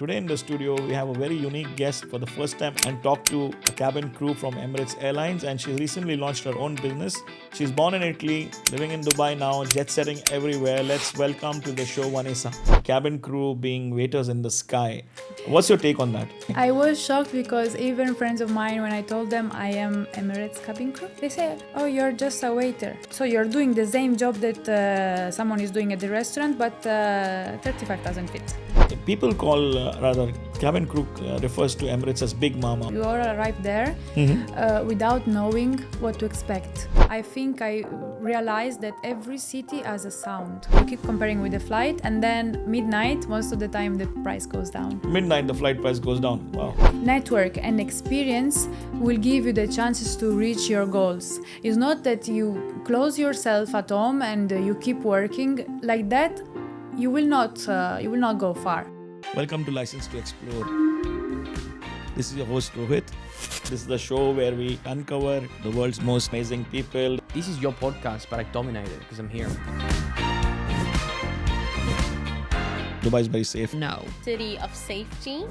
today in the studio we have a very unique guest for the first time and talk to a cabin crew from Emirates Airlines, and she recently launched her own business. She's born in Italy, living in Dubai now, jet setting everywhere. Let's welcome to the show Vanessa. Cabin crew being waiters in the sky. What's your take on that? I was shocked because even friends of mine, when I told them I am Emirates cabin crew, they said, "Oh, you're just a waiter. So you're doing the same job that someone is doing at the restaurant, but 35,000 feet." People call, rather, cabin crew refers to Emirates as Big Mama. You all arrive there without knowing what to expect. I think I realized that every city has a sound. You keep comparing with the flight, and then midnight, most of the time, the price goes down. Midnight, the flight price goes down. Wow. Network and experience will give you the chances to reach your goals. It's not that you close yourself at home and you keep working like that. You will not go far. Welcome to License to Explore. This is your host Rohit. This is the show where we uncover the world's most amazing people. This is your podcast, but I dominate it because I'm here. Dubai is very safe. No. City of safety.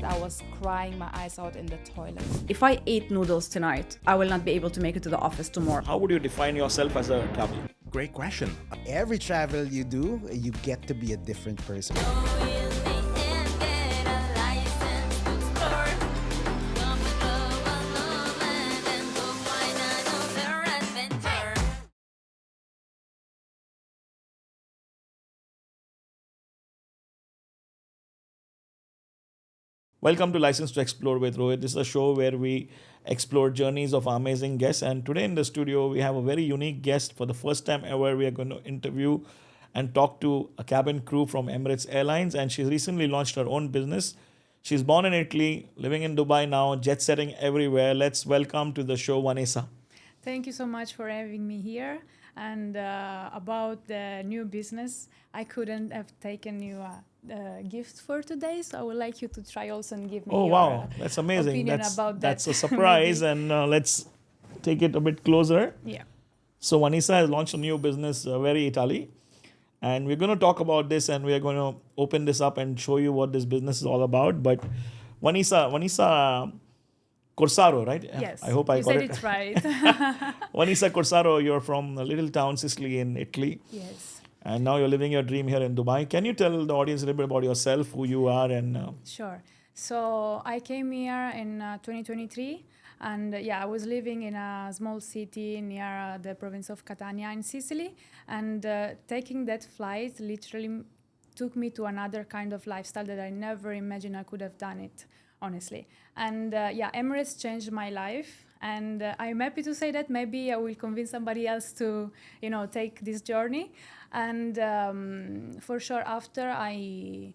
I was crying my eyes out in the toilet. If I eat noodles tonight, I will not be able to make it to the office tomorrow. How would you define yourself as a traveler? Great question. Every travel you do, you get to be a different person. Welcome to License to Explore with Rohit. This is a show where we explore journeys of our amazing guests. And today in the studio, we have a very unique guest. For the first time ever, we are going to interview and talk to a cabin crew from Emirates Airlines. And she's recently launched her own business. She's born in Italy, living in Dubai now, jet setting everywhere. Let's welcome to the show Vanessa. Thank you so much for having me here. And about the new business, I couldn't have taken you a gift for today, so I would like you to try also and give me your that's amazing. opinion about that. That's a surprise. And let's take it a bit closer. Yeah. So Vanessa has launched a new business, VeryItaly. And we're going to talk about this, and we're going to open this up and show you what this business is all about. But Vanessa Corsaro, right? Yes. I hope I got it right. Vanessa Corsaro, you're from a little town, Sicily in Italy. Yes. And now you're living your dream here in Dubai. Can you tell the audience a little bit about yourself, who you are? And Sure. So I came here in 2023. And I was living in a small city near the province of Catania in Sicily. And taking that flight literally took me to another kind of lifestyle that I never imagined I could have done it, honestly. And Emirates changed my life. And I'm happy to say that maybe I will convince somebody else to, take this journey. And for sure, after I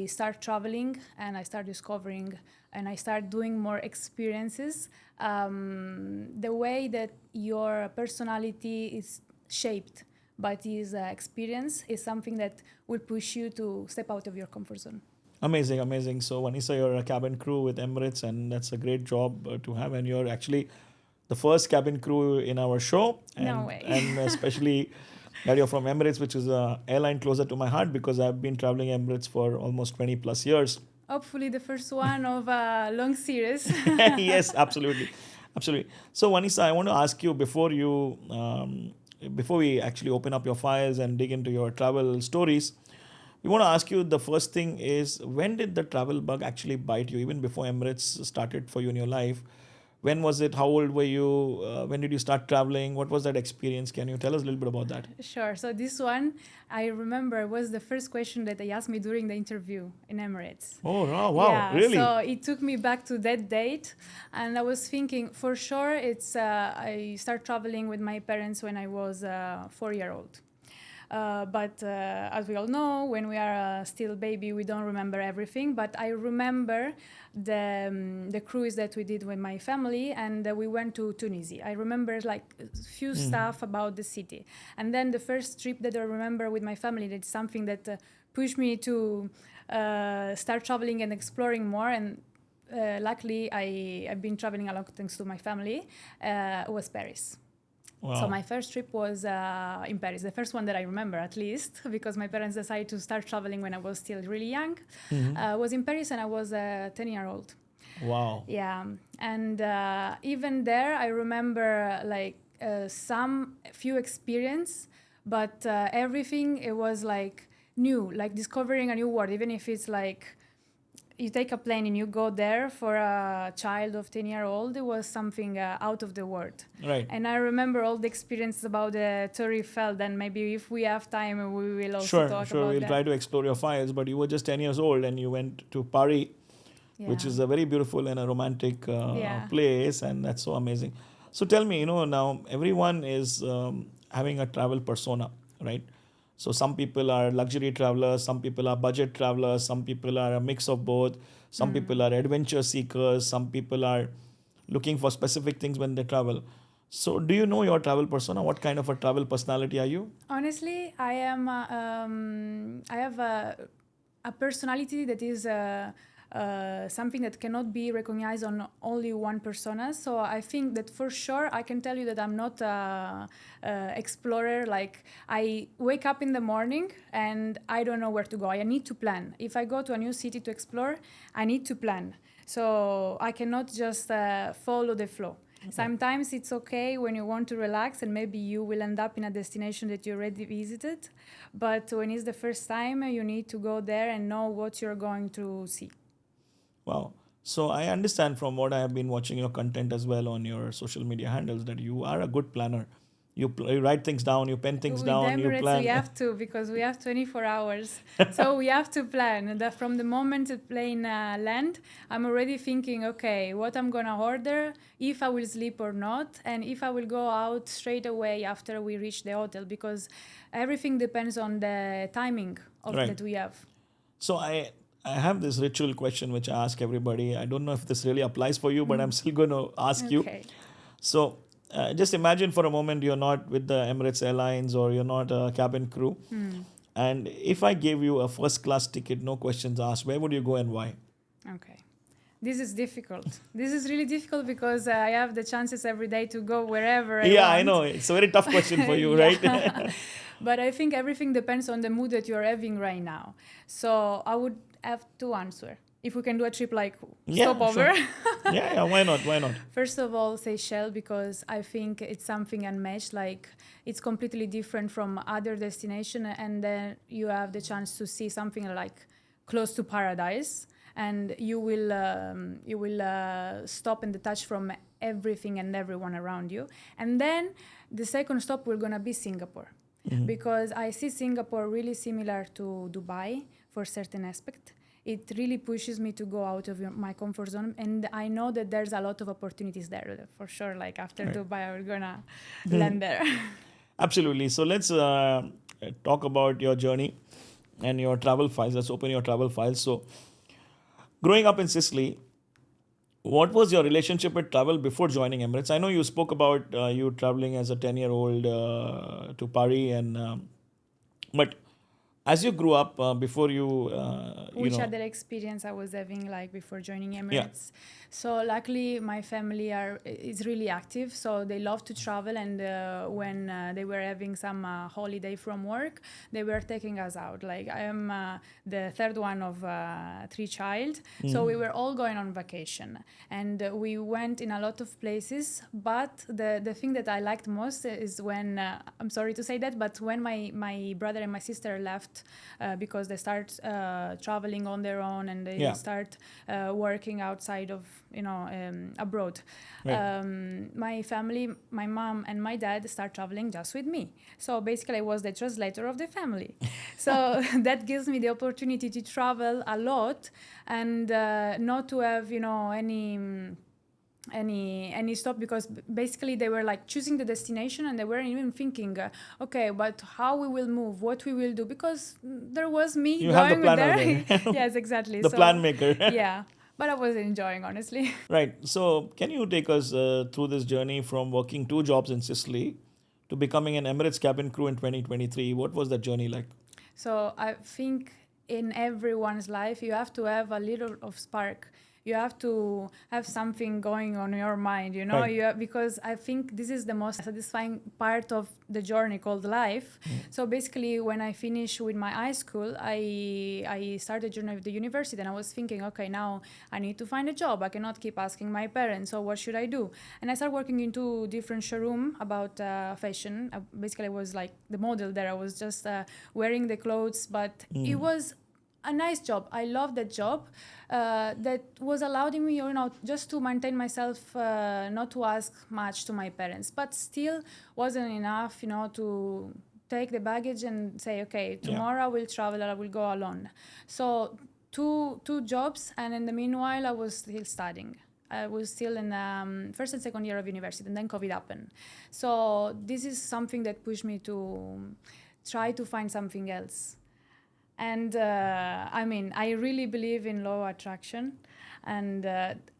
start traveling and I start discovering and I start doing more experiences, the way that your personality is shaped by this experience is something that will push you to step out of your comfort zone. amazing. So Vanessa, you're a cabin crew with Emirates, and that's a great job to have. And you're actually the first cabin crew in our show. And, No way. And especially that you're from Emirates, which is an airline closer to my heart because I've been traveling Emirates for almost 20 plus years. Hopefully the first one of a long series. Yes, absolutely. So Vanessa, I want to ask you before we actually open up your files and dig into your travel stories, we want to ask you, the first thing is, when did the travel bug actually bite you, even before Emirates started for you in your life? When was it? How old were you? When did you start traveling? What was that experience? Can you tell us a little bit about that? Sure. So this one, I remember, was the first question that they asked me during the interview in Emirates. Oh, wow, Yeah, really? so it took me back to that date. And I was thinking, for sure, I started traveling with my parents when I was 4-year-old. But as we all know, when we are still a baby, we don't remember everything. But I remember the cruise that we did with my family, and we went to Tunisia. I remember like a few stuff about the city. And then the first trip that I remember with my family, that's something that pushed me to start traveling and exploring more. And luckily, I've been traveling a lot thanks to my family, was Paris. So Wow. my first trip was in Paris, the first one that I remember at least, because my parents decided to start traveling when I was still really young. Was in Paris and I was a 10-year-old. Wow. Yeah, and even there, I remember like some few experience, but everything it was like new, like discovering a new world. Even if it's like you take a plane and you go there for a child of 10-year-old, it was something out of the world. Right. And I remember all the experiences about the Tour Eiffel. Then maybe if we have time, we will also Sure, talk sure. about We'll that. try to explore your files, but you were just 10 years old and you went to Paris, which Yeah. is a very beautiful and a romantic Yeah. place, and that's so amazing. So tell me, now everyone is having a travel persona, right? So some people are luxury travelers, some people are budget travelers, some people are a mix of both, some people are adventure seekers, some people are looking for specific things when they travel. So do you know your travel persona? What kind of a travel personality are you? Honestly, I am. I have a personality that is something that cannot be recognized on only one persona. So I think that for sure I can tell you that I'm not a explorer. Like I wake up in the morning and I don't know where to go. I need to plan. If I go to a new city to explore, I need to plan. So I cannot just follow the flow. Sometimes it's okay when you want to relax and maybe you will end up in a destination that you already visited. But when it's the first time, you need to go there and know what you're going to see. Wow. So I understand from what I have been watching your content as well on your social media handles that you are a good planner. You write things down, you pen things With down, you Emirates, we plan. have to because we have 24 hours. So we have to plan. And from the moment the plane land, I'm already thinking, okay, what I'm going to order, if I will sleep or not, and if I will go out straight away after we reach the hotel, because everything depends on the timing of Right. that we have. So I have this ritual question which I ask everybody. I don't know if this really applies for you, but I'm still going to ask you. Okay. So just imagine for a moment you're not with the Emirates Airlines or you're not a cabin crew. And if I gave you a first class ticket, no questions asked, where would you go and why? Okay. This is difficult. This is really difficult because I have the chances every day to go wherever I Yeah, want. I know. It's a very tough question for you, right? But I think everything depends on the mood that you're having right now. So I would have to answer. If we can do a trip like Yeah, stopover. sure. Yeah, why not? Why not? First of all, Seychelles, because I think it's something unmatched. Like it's completely different from other destination, and then you have the chance to see something like close to paradise, and you will stop and detach from everything and everyone around you. And then the second stop we're gonna be Singapore, because I see Singapore really similar to Dubai for certain aspect. It really pushes me to go out of my comfort zone, and I know that there's a lot of opportunities there for sure. Like after Right. Dubai, we're gonna land there. Absolutely. So let's talk about your journey and your travel files. Let's open your travel files. So, growing up in Sicily, what was your relationship with travel before joining Emirates? I know you spoke about you traveling as a 10-year-old to Paris, but as you grew up, before Which other experience I was having like before joining Emirates. So luckily my family is really active, so they love to travel, and when they were having some holiday from work, they were taking us out. Like I am the third one of 3 child, so we were all going on vacation, and we went in a lot of places. But the thing that I liked most is when I'm sorry to say that, but when my brother and my sister left because they start traveling on their own, and they start working outside of abroad. Right. My family, my mom and my dad start traveling just with me. So basically I was the translator of the family. So that gives me the opportunity to travel a lot and not to have any stop, because basically they were like choosing the destination and they weren't even thinking okay, but how we will move, what we will do, because there was me You going have the planner there. there. Yes, exactly. The plan maker. Yeah, but I was enjoying, honestly. Right. So, can you take us through this journey from working 2 jobs in Sicily to becoming an Emirates cabin crew in 2023? What was that journey like? So I think in everyone's life you have to have a little of spark. you have to have something going on your mind, you know, Right. because I think this is the most satisfying part of the journey called life. So basically, when I finished with my high school, I started journey with the university, and I was thinking, okay, now I need to find a job. I cannot keep asking my parents, so what should I do? And I started working in two different showroom about fashion. Basically, I was like the model there. I was just wearing the clothes, but it was a nice job. I loved that job. That was allowing me, you know, just to maintain myself, not to ask much to my parents, but still wasn't enough, you know, to take the baggage and say, okay, tomorrow I will travel, I will go alone. So two jobs, and in the meanwhile, I was still studying. I was still in first and second year of university, and then COVID happened. So this is something that pushed me to try to find something else. And I mean, I really believe in law of attraction. And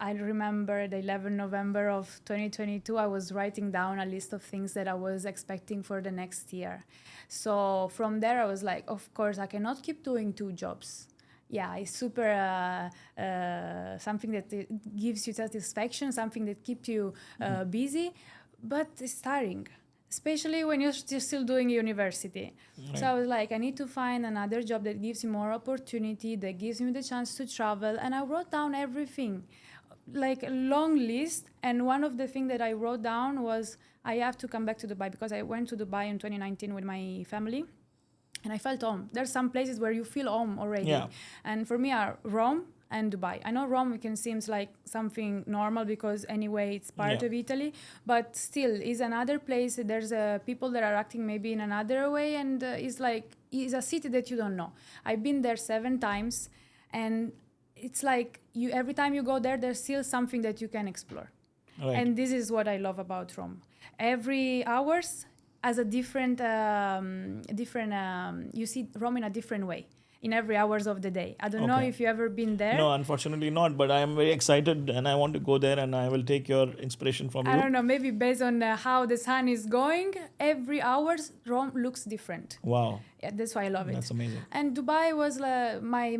I remember the 11th November of 2022, I was writing down a list of things that I was expecting for the next year. So from there, I was like, of course, I cannot keep doing two jobs. Yeah, it's super something that gives you satisfaction, something that keeps you busy, but it's tiring, especially when you're still doing university. Right. So I was like, I need to find another job that gives you more opportunity, that gives me the chance to travel. And I wrote down everything, like a long list. And one of the things that I wrote down was I have to come back to Dubai, because I went to Dubai in 2019 with my family. And I felt home. There's some places where you feel home already. Yeah. And for me are Rome and Dubai. I know Rome can seems like something normal because anyway it's part Yeah. of Italy, but still is another place. There's people that are acting maybe in another way, and it's like it's a city that you don't know. I've been there 7 times, and it's like you every time you go there, there's still something that you can explore. Right. And this is what I love about Rome. Every hours as a different, you see Rome in a different way in every hours of the day. I don't know Okay. if you ever been there. No, unfortunately not. But I am very excited, and I want to go there, and I will take your inspiration from I you. don't know, maybe based on how the sun is going, every hours Rome looks different. Wow, Yeah, that's why I love it. that's amazing. And Dubai was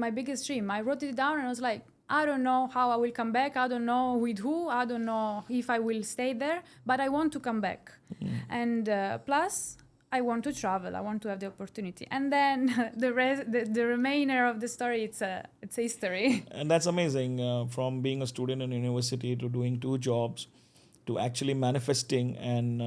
my biggest dream. I wrote it down and I was like, I don't know how I will come back. I don't know with who. I don't know if I will stay there, but I want to come back. And plus, I want to travel. I want to have the opportunity. And then the remainder of the story, it's history. And that's amazing. From being a student in university to doing 2 jobs to actually manifesting, and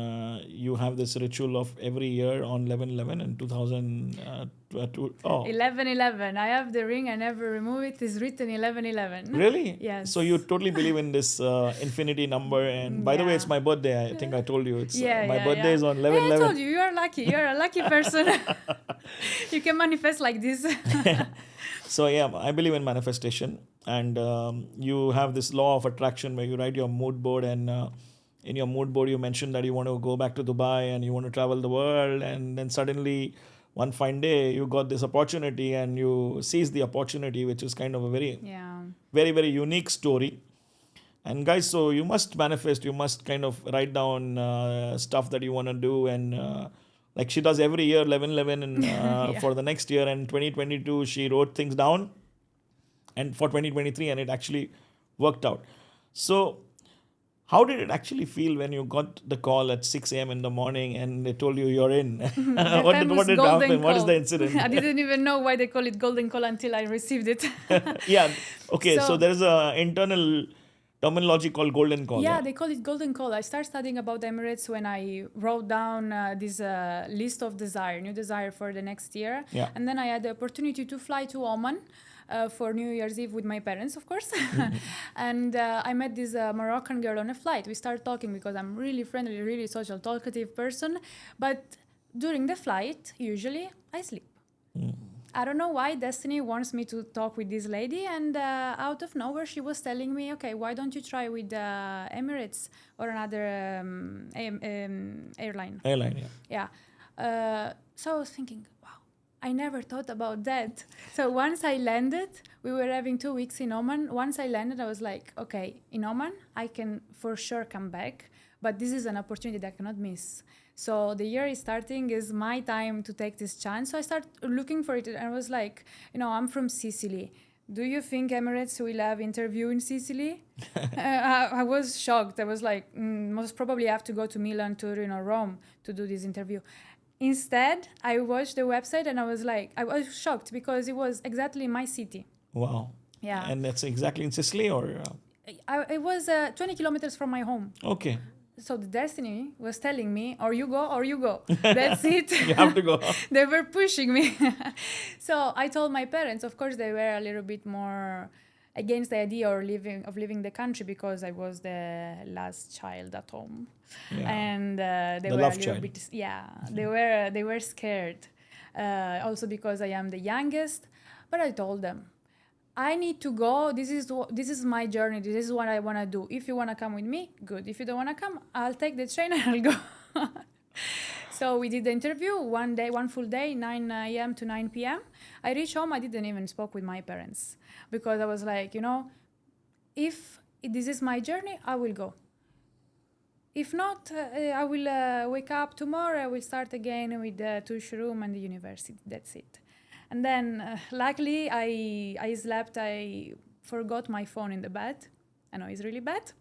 you have this ritual of every year on 11/11 and 2002. Oh, 11/11. I have the ring. I never remove it. It's written 11/11. really? Yes. So you totally believe in this infinity number. And by the way, Yeah. it's my birthday. I think I told you. It's Yeah, my birthday is on Hey, I 11/11. told you, you are lucky. You are a lucky person. You can manifest like this. So yeah, I believe in manifestation, and you have this law of attraction where you write your mood board, and in your mood board you mentioned that you want to go back to Dubai and you want to travel the world, and then suddenly one fine day you got this opportunity and you seize the opportunity, which is kind of a very Yeah. very unique story. And guys, so you must manifest, you must kind of write down stuff that you want to do, and like she does every year 11/11, and for the next year, and 2022 she wrote things down, and for 2023, and it actually worked out. So how did it actually feel when you got the call at 6 a.m. in the morning and they told you you're in? That what time did, was what did golden happen? What is call. the incident? I didn't even know why they call it golden call until I received it. Yeah. Okay. So So- there is a internal terminology called golden call. Yeah, they call it golden call. I started studying about Emirates when I wrote down this list of new desire for the next year. Yeah. And then I had the opportunity to fly to Oman for New Year's Eve with my parents, of course. And I met this Moroccan girl on a flight. We started talking because I'm really friendly, really social, talkative person. But during the flight, usually I sleep. I don't know why destiny wants me to talk with this lady, and out of nowhere she was telling me, okay, why don't you try with Emirates or another airline? Airline. Yeah. Yeah. So I was thinking, wow, I never thought about that. So once I landed, we were having 2 weeks in Oman. Once I landed, I was like, okay, in Oman, I can for sure come back, but this is an opportunity that I cannot miss. So the year is starting, is my time to take this chance. So I started looking for it, and I was like, I'm from Sicily. do you think Emirates will have interview in Sicily? I was shocked. I was like, most probably I have to go to Milan, Turin, or Rome to do this interview. Instead, I watched the website and I was like, I was shocked because it was exactly my city. Wow. Yeah. And that's exactly in Sicily, or It was 20 kilometers from my home. okay, So the destiny was telling me, or you go, or you go. That's it. you have to go. They were pushing me. So I told my parents. Of course, they were a little bit more against the idea of leaving the country because I was the last child at home, Yeah. and they The were a love little child. bit. Yeah, they were scared. Also because I am the youngest, but I told them, I need to go. This is my journey. This is what I want to do. If you want to come with me, good. If you don't want to come, I'll take the train and I'll go. So we did the interview one full day, 9 a.m. to 9 p.m. I reached home. I didn't even spoke with my parents because I was like, if this is my journey, I will go. If not, I will wake up tomorrow. I will start again with the tuition room and the university. That's it. And then, luckily, I slept. I forgot my phone in the bed. I know it's really bad.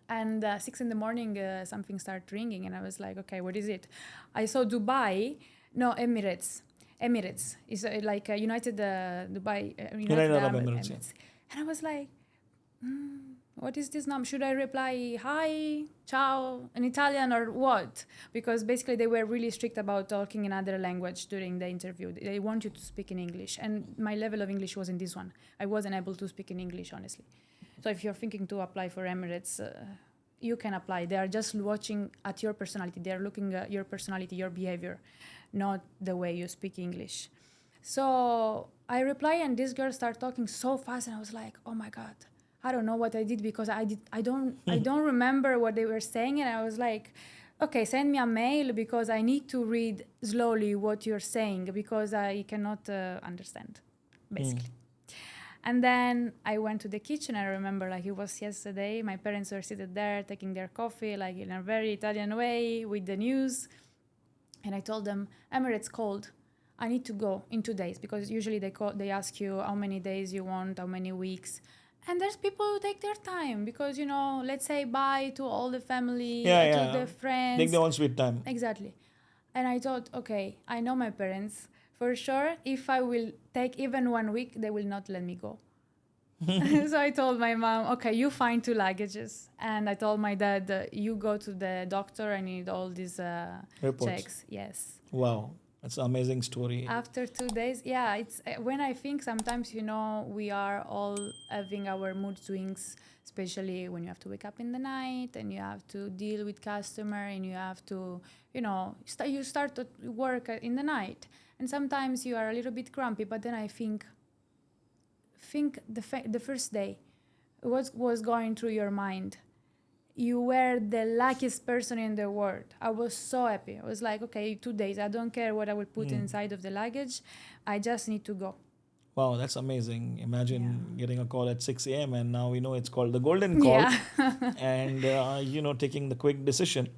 And 6 in the morning, something started ringing, and I was like, okay, what is it? I saw Dubai. No, Emirates. Emirates is like United Dubai. United Arab Emirates, yeah. And I was like, what is this number? Should I reply hi, ciao, in Italian or what? Because basically they were really strict about talking in other language during the interview. They want you to speak in English. And my level of English was in this one. I wasn't able to speak in English, honestly. So if you're thinking to apply for Emirates, you can apply. They are just watching at your personality. They are looking at your personality, your behavior, not the way you speak English. So I reply, and this girl started talking so fast, and I was like, oh my God. I don't know what I did because I don't remember what they were saying, and I was like, okay, send me a mail because I need to read slowly what you're saying because I cannot understand, basically. And then I went to the kitchen. I remember like it was yesterday. My parents were seated there taking their coffee, like in a very Italian way with the news. And I told them, Emirates called. I need to go in 2 days because usually they ask you how many days you want, how many weeks. And there's people who take their time because, let's say bye to all the family, to the friends. Take their own sweet time. Exactly. And I thought, okay, I know my parents. For sure, if I will take even 1 week, they will not let me go. So I told my mom, okay, you find 2 luggages. And I told my dad, you go to the doctor. I need all these checks. Yes. Wow. That's an amazing story. After 2 days, yeah, it's when I think sometimes, we are all having our mood swings, especially when you have to wake up in the night and you have to deal with customer and you have to, you start to work in the night. And sometimes you are a little bit grumpy, but then I think the first day, what was going through your mind? You were the luckiest person in the world. I was so happy. I was like, okay, 2 days. I don't care what I will put inside of the luggage. I just need to go. Wow, that's amazing. Imagine getting a call at 6 a.m. and now we know it's called the golden call. Yeah. And, taking the quick decision,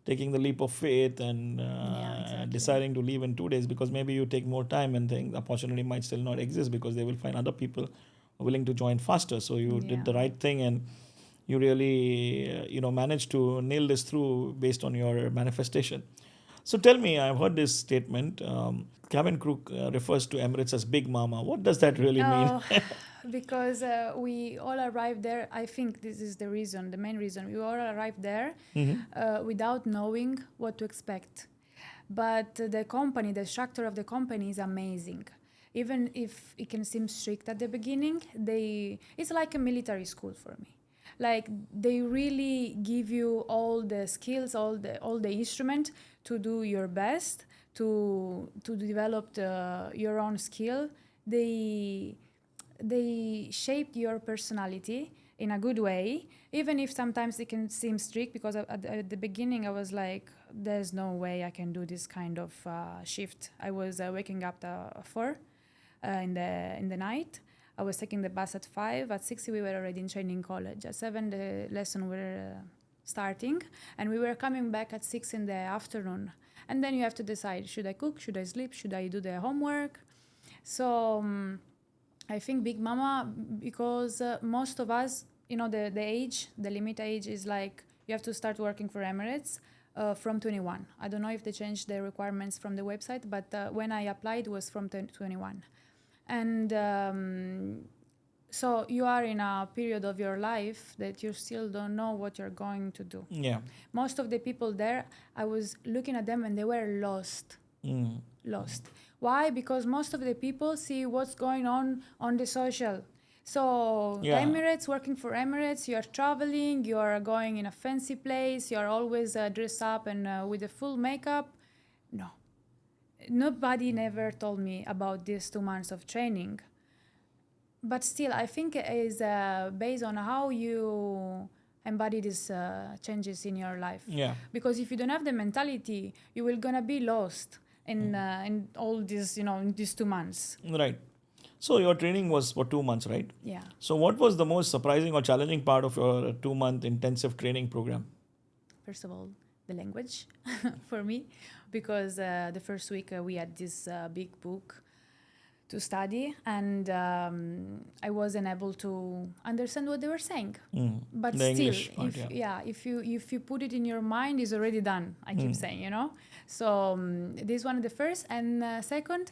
taking the leap of faith and exactly. deciding to leave in 2 days because maybe you take more time and think the opportunity might still not exist because they will find other people willing to join faster. So you did the right thing and you really, managed to nail this through based on your manifestation. So tell me, I've heard this statement, cabin crew refers to Emirates as Big Mama. What does that really mean? Because we all arrived there. I think this is the main reason. We all arrived there without knowing what to expect. But the structure of the company is amazing. Even if it can seem strict at the beginning, it's like a military school for me. Like they really give you all the skills, all the instrument to do your best, to develop your own skill. They shape your personality in a good way, even if sometimes it can seem strict. Because at the beginning I was like, there's no way I can do this kind of shift. I was waking up at 4 in the night. I was taking the bus at 5. At 6, we were already in training college. At 7, the lesson were starting. And we were coming back at 6 in the afternoon. And then you have to decide, should I cook? Should I sleep? Should I do the homework? So I think Big Mama, because most of us, the limit age is like you have to start working for Emirates from 21. I don't know if they changed the requirements from the website, but when I applied, it was from 21. And so you are in a period of your life that you still don't know what you're going to do. Yeah. Most of the people there, I was looking at them and they were lost. Lost. Why? Because most of the people see what's going on the social. So Emirates, working for Emirates, you are traveling, you are going in a fancy place, you are always dressed up and with a full makeup. No. Nobody never told me about these 2 months of training. But still, I think it is based on how you embody these changes in your life. Yeah. Because if you don't have the mentality, you will gonna be lost in all these, in these 2 months. Right. So your training was for 2 months, right? Yeah. So what was the most surprising or challenging part of your 2-month intensive training program? First of all, the language for me, because the first week we had this big book to study, and I wasn't able to understand what they were saying. But The still, English part, if you put it in your mind, it's already done. I keep saying, So this one the first, and second,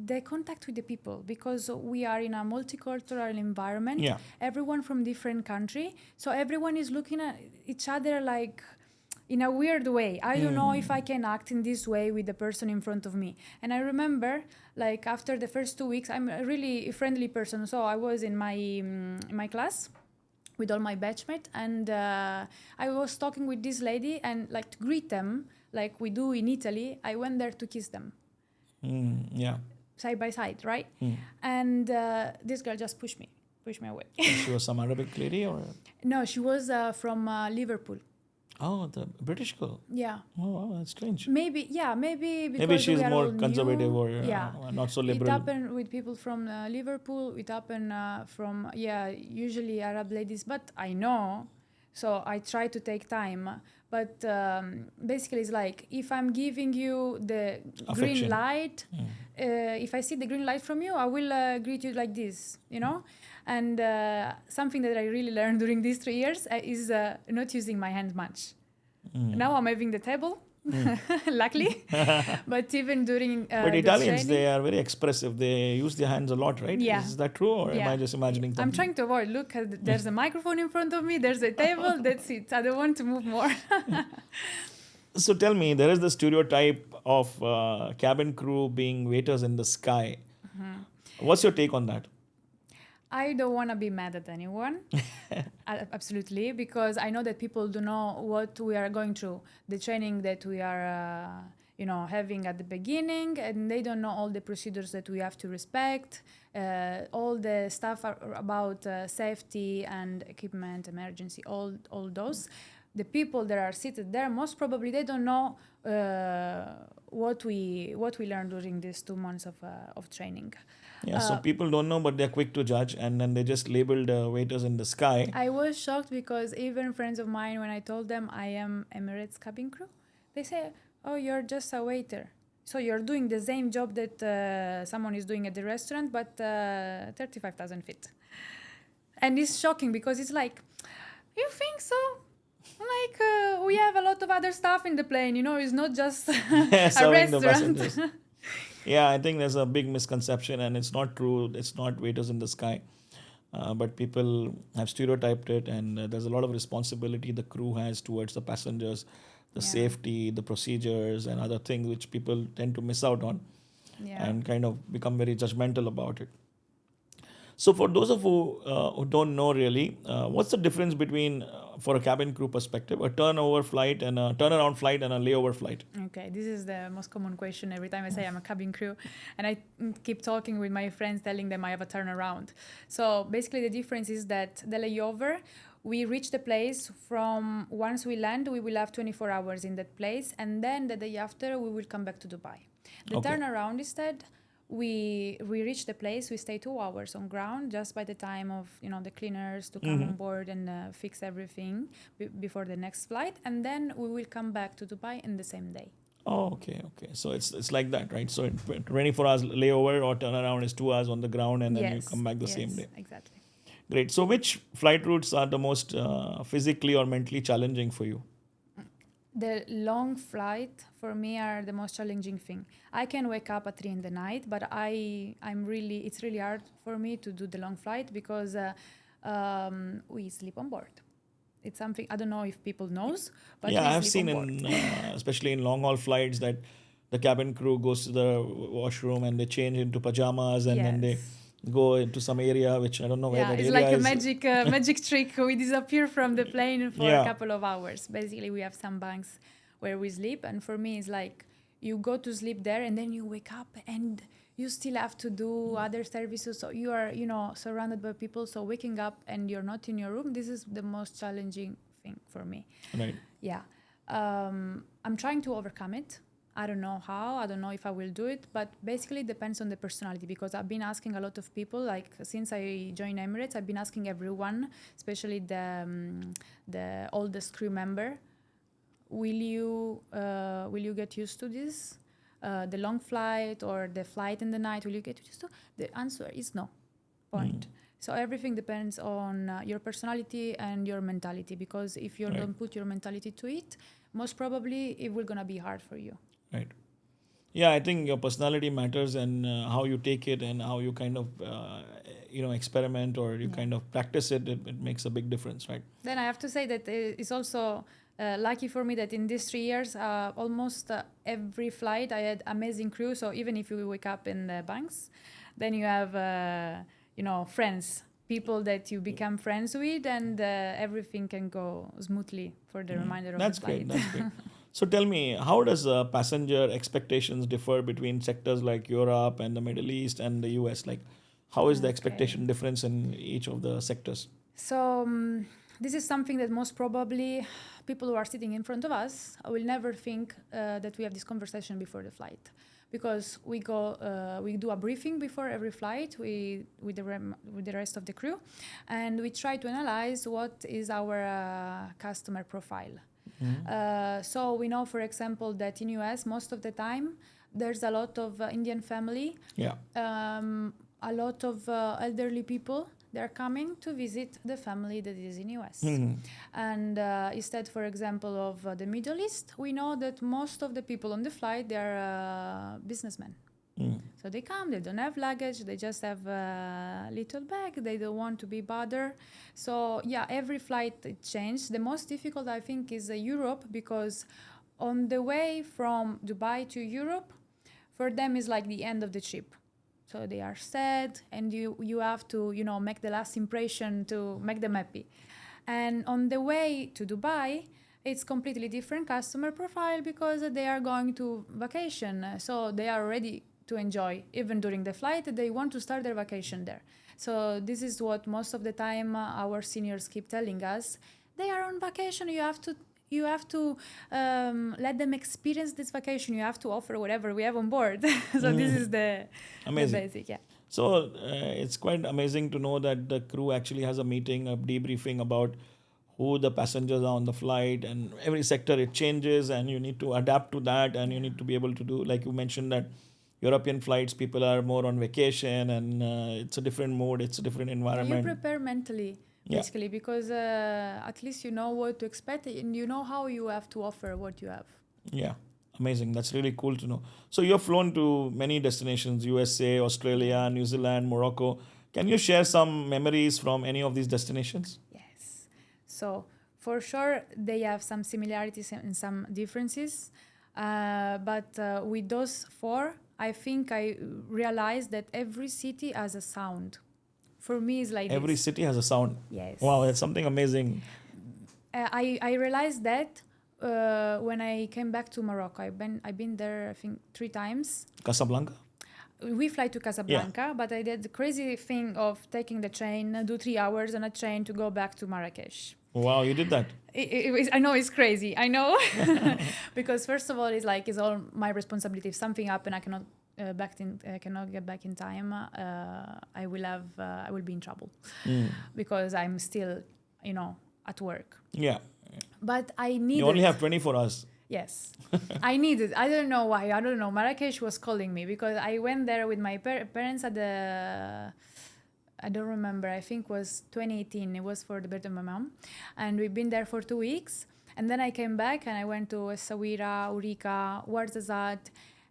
the contact with the people, because we are in a multicultural environment. Yeah. Everyone from different country, so everyone is looking at each other like in a weird way. I don't know if I can act in this way with the person in front of me. And I remember, like, after the first 2 weeks, I'm a really friendly person, so I was in my class with all my batchmates, and I was talking with this lady, and like to greet them like we do in Italy, I went there to kiss them. Yeah. Side by side, right? And this girl just pushed me away. She was some Arabic lady or? No, she was from Liverpool. Oh, the British girl. Yeah. Oh, wow, that's strange. Maybe because Maybe she's we are more all conservative new. or not so liberal. It happened with people from Liverpool. It happened from usually Arab ladies. But I know, so I try to take time. But basically, it's like if I'm giving you the green light, if I see the green light from you, I will greet you like this, And something that I really learned during these 3 years is not using my hand much. Now I'm having the table, luckily. But even during but Italians, they are very expressive. They use their hands a lot, right? Yeah. Is that true, or am I just imagining something? I'm trying to avoid. Look, there's a microphone in front of me. There's a table. That's it. I don't want to move more. So tell me, there is the stereotype of cabin crew being waiters in the sky. What's your take on that? I don't want to be mad at anyone, absolutely, because I know that people don't know what we are going through, the training that we are, having at the beginning, and they don't know all the procedures that we have to respect, all the stuff about safety and equipment, emergency, all those. The people that are seated there, most probably they don't know what we learned during these 2 months of training. Yeah, so people don't know, but they're quick to judge, and then they just labeled waiters in the sky. I was shocked because even friends of mine, when I told them I am Emirates cabin crew, they say, "Oh, you're just a waiter. So you're doing the same job that someone is doing at the restaurant, but 35,000 feet." And it's shocking because it's like, you think so? Like, we have a lot of other stuff in the plane, it's not just a restaurant. Yeah, I think there's a big misconception, and it's not true. It's not waiters in the sky. But people have stereotyped it, and there's a lot of responsibility the crew has towards the passengers, the safety, the procedures, and other things which people tend to miss out on and kind of become very judgmental about it. So for those of you who don't know really, what's the difference between, for a cabin crew perspective, a turnaround flight and a layover flight? Okay, this is the most common question every time I say I'm a cabin crew, and I keep talking with my friends, telling them I have a turnaround. So basically the difference is that the layover, we reach the place from once we land, we will have 24 hours in that place, and then the day after we will come back to Dubai. The turnaround instead, we reach the place, we stay 2 hours on ground just by the time of the cleaners to come on board and fix everything before the next flight, and then we will come back to Dubai in the same day. Oh, okay. So it's like that, right? So 24 hours layover or turnaround is 2 hours on the ground, and then you come back the same day. Exactly. Great. So which flight routes are the most physically or mentally challenging for you? The long flight for me are the most challenging thing. I can wake up at 3 in the night, but it's really hard for me to do the long flight because we sleep on board. It's something I don't know if people knows, but Yeah, we I have sleep seen on board. in especially in long haul flights that the cabin crew goes to the washroom and they change into pajamas and then they Yes. go into some area which I don't know where Yeah, that it's area like a is. magic trick. We disappear from the plane for a Yeah, couple of hours. Basically, we have some banks where we sleep, and for me, it's like you go to sleep there, and then you wake up, and you still have to do other services. So you are, surrounded by people. So waking up and you're not in your room, this is the most challenging thing for me. right. Yeah. I'm trying to overcome it. I don't know how, I don't know if I will do it, but basically it depends on the personality because I've been asking a lot of people, like since I joined Emirates, I've been asking everyone, especially the oldest crew member, will you get used to this? The long flight or the flight in the night, will you get used to? The answer is no. Point. So everything depends on your personality and your mentality because if you Right. don't put your mentality to it, most probably it will gonna be hard for you. Right. Yeah, I think your personality matters and how you take it and how you kind of, experiment or you kind of practice it, it makes a big difference, right? Then I have to say that it's also lucky for me that in these 3 years, almost every flight I had amazing crew. So even if you wake up in the banks, then you have, friends, people that you become friends with, and everything can go smoothly for the remainder of That's the flight. great. That's great. So tell me, how does passenger expectations differ between sectors like Europe and the Middle East and the US? Like, how is the expectation difference in each of the sectors? So this is something that most probably people who are sitting in front of us will never think that we have this conversation before the flight, because we do a briefing before every flight with the rest of the crew, and we try to analyze what is our customer profile. So we know, for example, that in US most of the time there's a lot of Indian family, Yeah. a lot of elderly people. They're coming to visit the family that is in US. And instead, for example, of the Middle East, we know that most of the people on the flight, they are businessmen. So they come, they don't have luggage, they just have a little bag, they don't want to be bothered. So yeah, every flight it changed. The most difficult, I think, is Europe, because on the way from Dubai to Europe, for them is like the end of the trip. So they are sad, and you have to, make the last impression to make them happy. And on the way to Dubai, it's completely different customer profile because they are going to vacation. So they are ready to enjoy. Even during the flight, they want to start their vacation there. So this is what most of the time our seniors keep telling us. They are on vacation. You have to let them experience this vacation. You have to offer whatever we have on board. So this is the Amazing. basic, yeah. So it's quite amazing to know that the crew actually has a meeting, a debriefing about who the passengers are on the flight, and every sector it changes, and you need to adapt to that, and you need to be able to do, like you mentioned, that European flights people are more on vacation, and it's a different mode, it's a different You environment. prepare mentally, Yeah. basically, because at least you know what to expect and you know how you have to offer what you have. Yeah, amazing. That's really cool to know. So you've flown to many destinations: USA, Australia, New Zealand, Morocco. Can you share some memories from any of these destinations? Yes. So for sure, they have some similarities and some differences. But with those four, I think I realized that every city has a sound. For me, it's like Every this. city has a sound. Yes. Wow, that's something amazing. I realized that when I came back to Morocco. I've been there, I think, 3 times. Casablanca? We fly to Casablanca, but I did the crazy thing of taking the train, do 3 hours on a train to go back to Marrakesh. Wow, you did that. I know it's crazy. I know, because first of all, it's all my responsibility. If something happens, I cannot get back in time. I will be in trouble because I'm still, at work. Yeah. But I needed. You only have 24 hours. Yes, I needed. I don't know why. I don't know. Marrakesh was calling me because I went there with my parents at the. I don't remember. I think it was 2018. It was for the birthday of my mom, and we've been there for 2 weeks. And then I came back and I went to Essaouira, Ourika, Ouarzazate,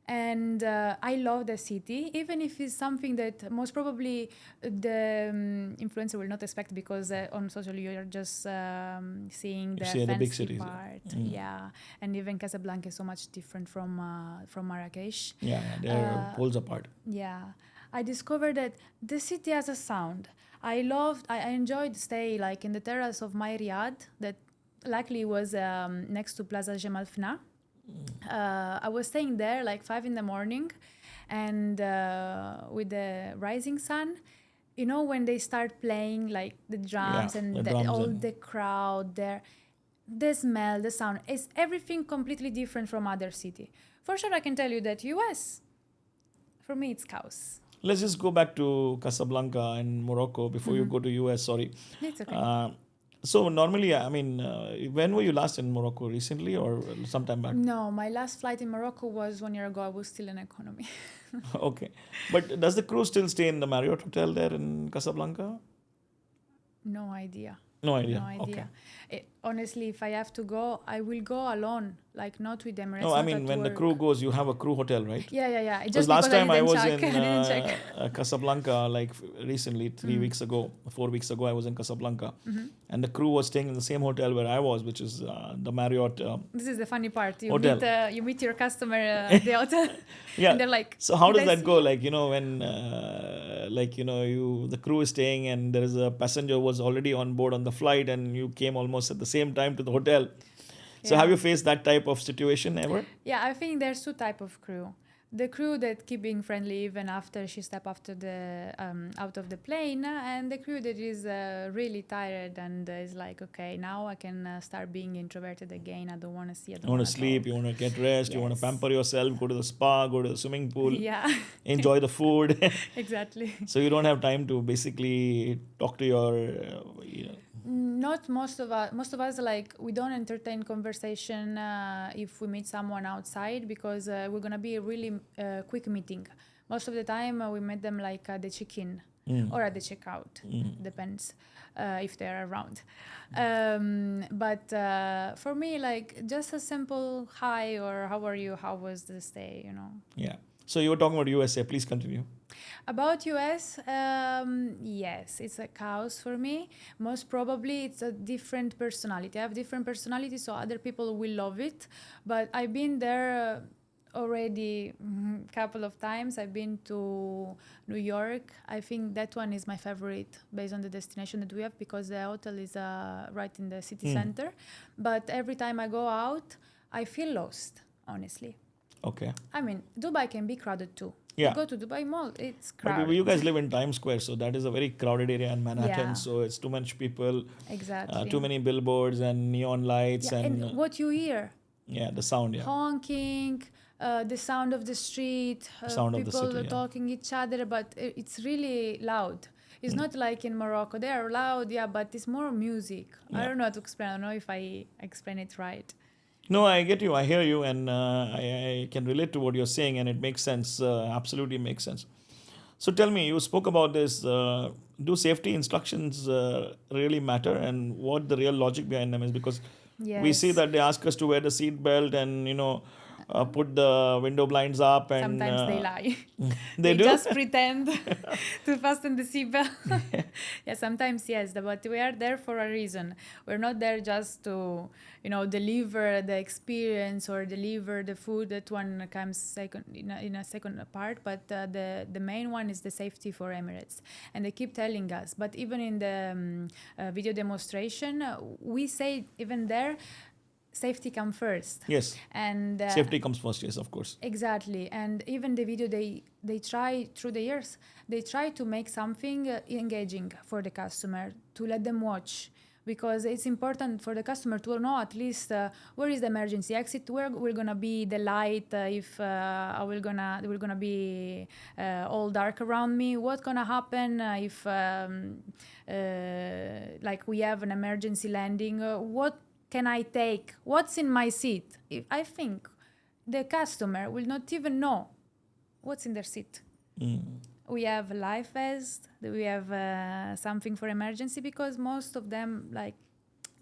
and I love the city, even if it's something that most probably the influencer will not expect because on social you're just seeing the see the fancy big cities. part. Yeah, and even Casablanca is so much different from Marrakesh. Yeah, they're poles apart. Yeah, I discovered that the city has a sound. I enjoyed stay like in the terrace of my Riyadh that luckily was next to Plaza Jemal Fna. I was staying there like 5 in the morning, and with the rising sun, you know, when they start playing like the drums Yeah, and the drums all and- the crowd there, the smell, the sound, is everything completely different from other city. For sure, I can tell you that US, for me, it's chaos. Let's just go back to Casablanca and Morocco before you go to US. Sorry. It's okay. So normally, I mean, when were you last in Morocco? Recently or sometime back? No, my last flight in Morocco was 1 year ago. I was still in economy. Okay. But does the crew still stay in the Marriott Hotel there in Casablanca? No idea. No idea. No idea. Okay. Honestly, if I have to go, I will go alone, like not with Emirates. No, I not mean, at when the work. crew goes, you have a crew hotel, right? Yeah. Because Just last because time I didn't was check. in I didn't check. Casablanca, like recently, 3 weeks ago, 4 weeks ago, I was in Casablanca. And the crew was staying in the same hotel where I was, which is the Marriott. This is the funny part. Hotel. You meet your customer at the hotel, Yeah. and they're like, So how "Did does I that see go? you?" Like, you know, when the crew is staying and there is a passenger was already on board on the flight and you came almost at the same time to the hotel. So have Yeah. you faced that type of situation ever? Yeah, I think there's two type of crew. The crew that keep being friendly even after she step after the out of the plane, and the crew that is really tired and is like, okay, now I can start being introverted again. I don't want to see. I don't You want want to sleep, you want to get rest, you want to Yes. pamper yourself, go to the spa, go to the swimming pool, Yeah, enjoy the food. exactly. So you don't have time to basically talk to your, Not most of us. Most of us like we don't entertain conversation if we meet someone outside because we're gonna be a really quick meeting. Most of the time we meet them like at the check-in or at the checkout. Depends if they're around. But for me, like just a simple hi or how are you? How was the stay? You know. yeah. So you were talking about USA. Please continue. About US, yes, it's a chaos for me. Most probably it's a different personality. I have different personality, so other people will love it. But I've been there already a couple of times. I've been to New York. I think that one is my favorite based on the destination that we have because the hotel is right in the city center. But every time I go out, I feel lost, honestly. Okay. I mean, Dubai can be crowded too. Yeah. You go to Dubai Mall, it's But crowded. you guys live in Times Square, so that is a very crowded area in Manhattan. Yeah. So it's too much people, Exactly. too many billboards and neon lights Yeah, and and what you hear, yeah, the sound. Yeah. honking, the sound of the street, Sound of the people city, yeah. talking each other, but it's really loud. It's not like in Morocco. They are loud, yeah, but it's more music. I Yeah. don't know how to explain. I don't know if I explain it right. No, I get you. I hear you, and I can relate to what you're saying, and it makes sense. Absolutely makes sense. So tell me, you spoke about this. Do safety instructions really matter, and what the real logic behind them is? Because we see Yes. that they ask us to wear the seat belt and put the window blinds up, and Sometimes they lie. They do? just pretend to fasten the seatbelt. Yeah, sometimes yes, but we are there for a reason. We're not there just to, deliver the experience or deliver the food. That one comes second in a second part. But the main one is the safety for Emirates, and they keep telling us. But even in the video demonstration, we say even there, safety come first. Yes, And safety comes first. Yes, of course. exactly. And even the video, they try through the years, they try to make something engaging for the customer, to let them watch, because it's important for the customer to know at least where is the emergency exit, where we're gonna be the light, if we're gonna be all dark around me, what's gonna happen if like we have an emergency landing, what can I take? What's in my seat? I think the customer will not even know what's in their seat. We have a life vest, we have something for emergency, because most of them, like,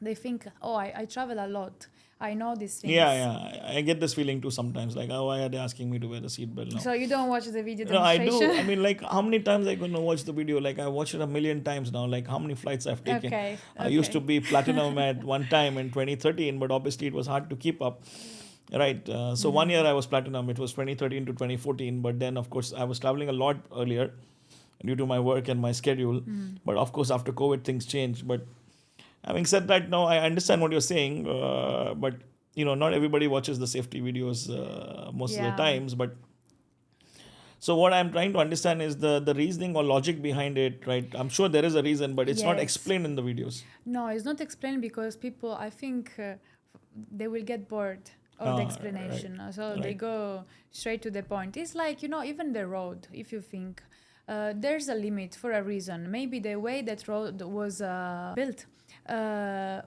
they think, oh, I travel a lot, I know these things. Yeah. I get this feeling too sometimes. Like, oh, why are they asking me to wear a seatbelt now? So you don't watch the video No, I demonstration? do. I mean, like, how many times I going to watch the video? Like, I watched it a million times now. Like, how many flights I've taken? Okay, I used to okay. be platinum at one time in 2013, but obviously it was hard to keep up. Right. So 1 year I was platinum. It was 2013 to 2014. But then, of course, I was traveling a lot earlier due to my work and my schedule. But of course, after COVID, things changed. But having said that, no, I understand what you're saying. But not everybody watches the safety videos most of the Yeah. times. But so what I'm trying to understand is the reasoning or logic behind it, right? I'm sure there is a reason, but it's not Yes. explained in the videos. No, it's not explained because people, I think, they will get bored of the explanation. So they right. go straight to the point. It's like, even the road, if you think, there's a limit for a reason. Maybe the way that road was built,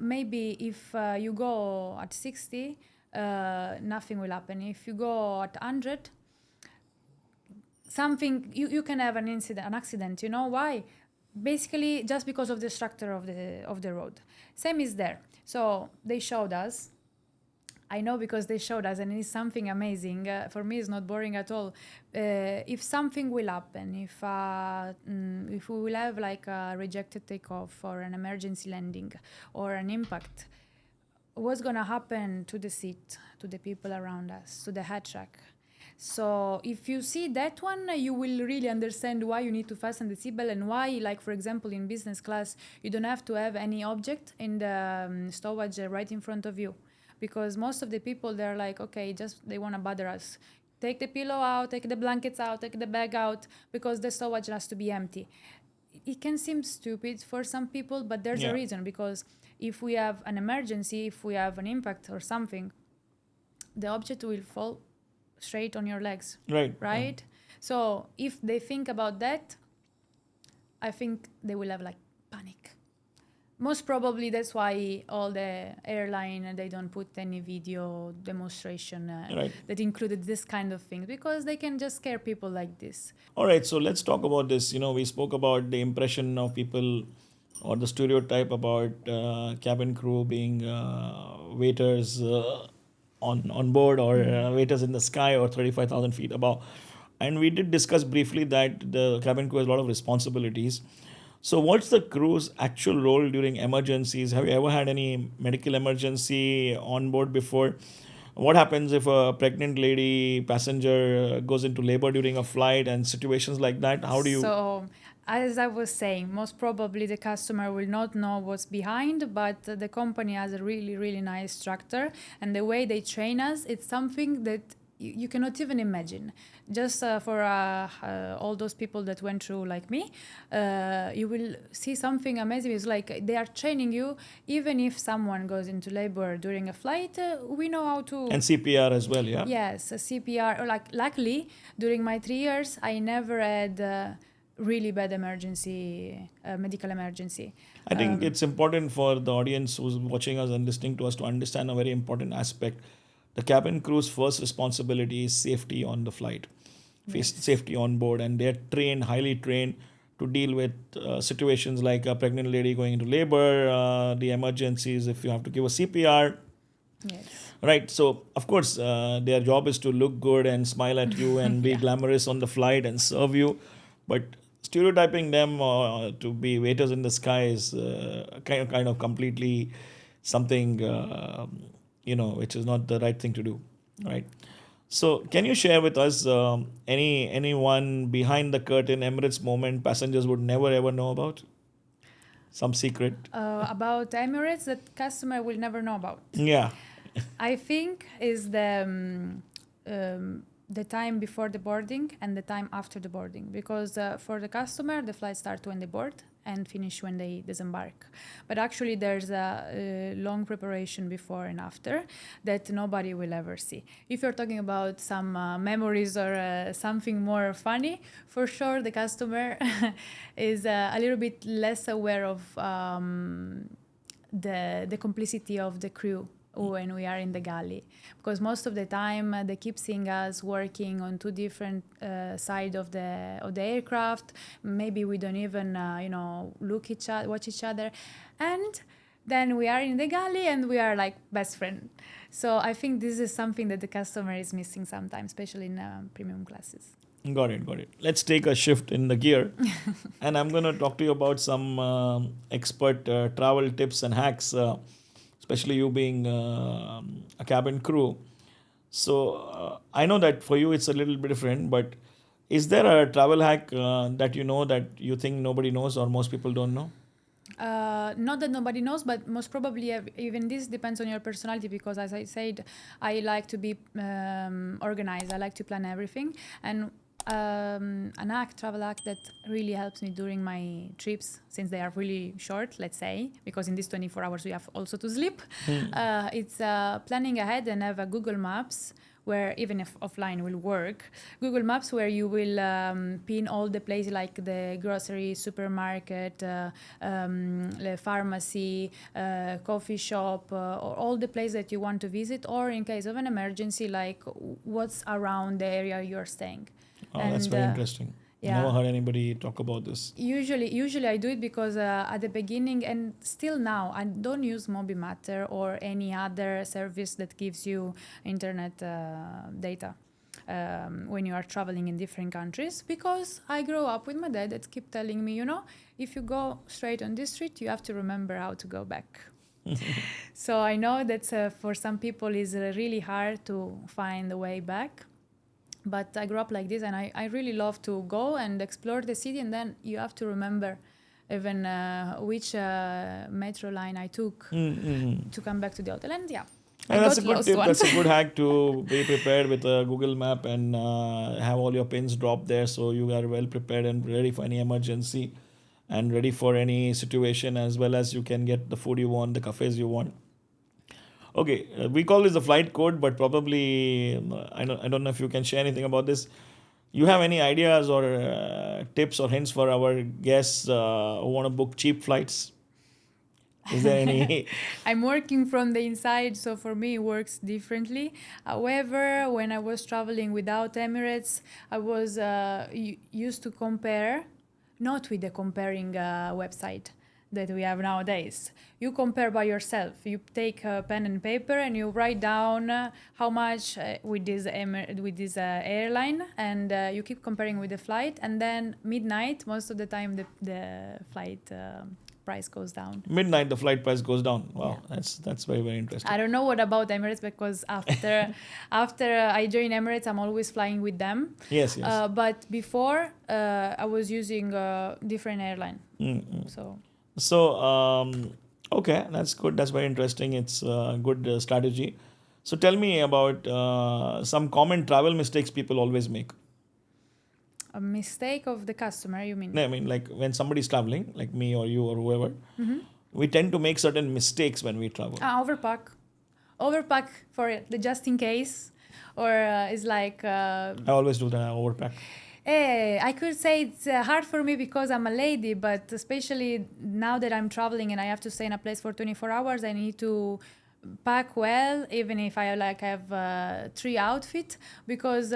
maybe if you go at 60, nothing will happen. If you go at 100, something, you can have an accident. You know why? Basically just because of the structure of the road. Same is there. So they showed us, I know because they showed us, and it's something amazing. For me, it's not boring at all. If something will happen, if we will have like a rejected takeoff or an emergency landing or an impact, what's gonna happen to the seat, to the people around us, to the head track? So if you see that one, you will really understand why you need to fasten the seatbelt, and why, like, for example, in business class, you don't have to have any object in the stowage right in front of you. Because most of the people, they're like, okay, just they want to bother us. Take the pillow out, take the blankets out, take the bag out, because the stowage has to be empty. It can seem stupid for some people, but there's a reason. Because if we have an emergency, if we have an impact or something, the object will fall straight on your legs. Right? So if they think about that, I think they will have like panic. Most probably that's why all the airline, they don't put any video demonstration that included this kind of thing, because they can just scare people like this. All right, so let's talk about this. We spoke about the impression of people, or the stereotype about cabin crew being waiters on board, or waiters in the sky, or 35,000 feet above. And we did discuss briefly that the cabin crew has a lot of responsibilities. So what's the crew's actual role during emergencies? Have you ever had any medical emergency on board before? What happens if a pregnant lady passenger goes into labor during a flight, and situations like that? How do you... So, as I was saying, most probably the customer will not know what's behind, but the company has a really, really nice structure. And the way they train us, it's something that you cannot even imagine. Just for all those people that went through like me, you will see something amazing. It's like they are training you. Even if someone goes into labor during a flight, we know how to... And CPR as well, yeah? Yes, CPR. Or like, luckily, during my 3 years, I never had really bad medical emergency. I think it's important for the audience who's watching us and listening to us to understand a very important aspect. The cabin crew's first responsibility is safety on the flight, safety on board, and they're trained, highly trained, to deal with situations like a pregnant lady going into labor, the emergencies, if you have to give a CPR. Yes. Right. So, of course, their job is to look good and smile at you and be glamorous on the flight and serve you. But stereotyping them to be waiters in the sky is kind of completely something... which is not the right thing to do, right? So, can you share with us anyone behind the curtain Emirates moment passengers would never ever know about? Some secret? About Emirates that customer will never know about. Yeah. I think is the time before the boarding and the time after the boarding, because for the customer the flight starts when they board and finish when they disembark, but actually there's a long preparation before and after that nobody will ever see. If you're talking about some memories or something more funny, for sure the customer is a little bit less aware of the complicity of the crew when we are in the galley, because most of the time they keep seeing us working on two different sides of the aircraft. Maybe we don't even watch each other, and then we are in the galley and we are like best friend. So I think this is something that the customer is missing sometimes, especially in premium classes. Got it. Let's take a shift in the gear. And I'm going to talk to you about some expert travel tips and hacks, especially you being a cabin crew. So I know that for you it's a little bit different, but is there a travel hack that you know that you think nobody knows or most people don't know? Not that nobody knows, but most probably even this depends on your personality, because as I said, I like to be organized. I like to plan everything. And travel hack that really helps me during my trips, since they are really short, let's say, because in these 24 hours we have also to sleep. It's planning ahead and have a Google Maps, where even if offline will work, Google Maps, where you will pin all the places like the grocery, supermarket, the pharmacy, coffee shop, or all the places that you want to visit, or in case of an emergency, like what's around the area you're staying. Oh, that's very interesting. Yeah. I never heard anybody talk about this. Usually I do it because at the beginning, and still now, I don't use Mobimatter or any other service that gives you internet data when you are traveling in different countries, because I grew up with my dad that kept telling me, if you go straight on this street, you have to remember how to go back. So I know that for some people it's really hard to find the way back. But I grew up like this, and I really love to go and explore the city, and then you have to remember even which metro line I took to come back to the hotel. And that's a good tip. That's a good hack to be prepared with a Google Map and have all your pins dropped there, so you are well prepared and ready for any emergency and ready for any situation, as well as you can get the food you want, the cafes you want. Okay, we call this the flight code, but probably I don't know if you can share anything about this. You have any ideas or tips or hints for our guests who want to book cheap flights? Is there any? I'm working from the inside, so for me it works differently. However, when I was traveling without Emirates, I was used to compare, not with the comparing website that we have nowadays. You compare by yourself. You take a pen and paper and you write down how much with this airline, and you keep comparing with the flight. And then midnight, most of the time, the flight price goes down. Midnight, the flight price goes down. Wow, Yeah. that's very, very interesting. I don't know what about Emirates, because after I joined Emirates, I'm always flying with them. Yes. But before, I was using a different airline. So, okay, that's good. That's very interesting. It's a good strategy. So tell me about some common travel mistakes people always make. A mistake of the customer, you mean? No, I mean, like when somebody's traveling, like me or you or whoever, we tend to make certain mistakes when we travel. Overpack for the just in case, or it's like. I always do that. I overpack. I could say it's hard for me because I'm a lady, but especially now that I'm traveling and I have to stay in a place for 24 hours, I need to pack well, even if I have 3 outfits, because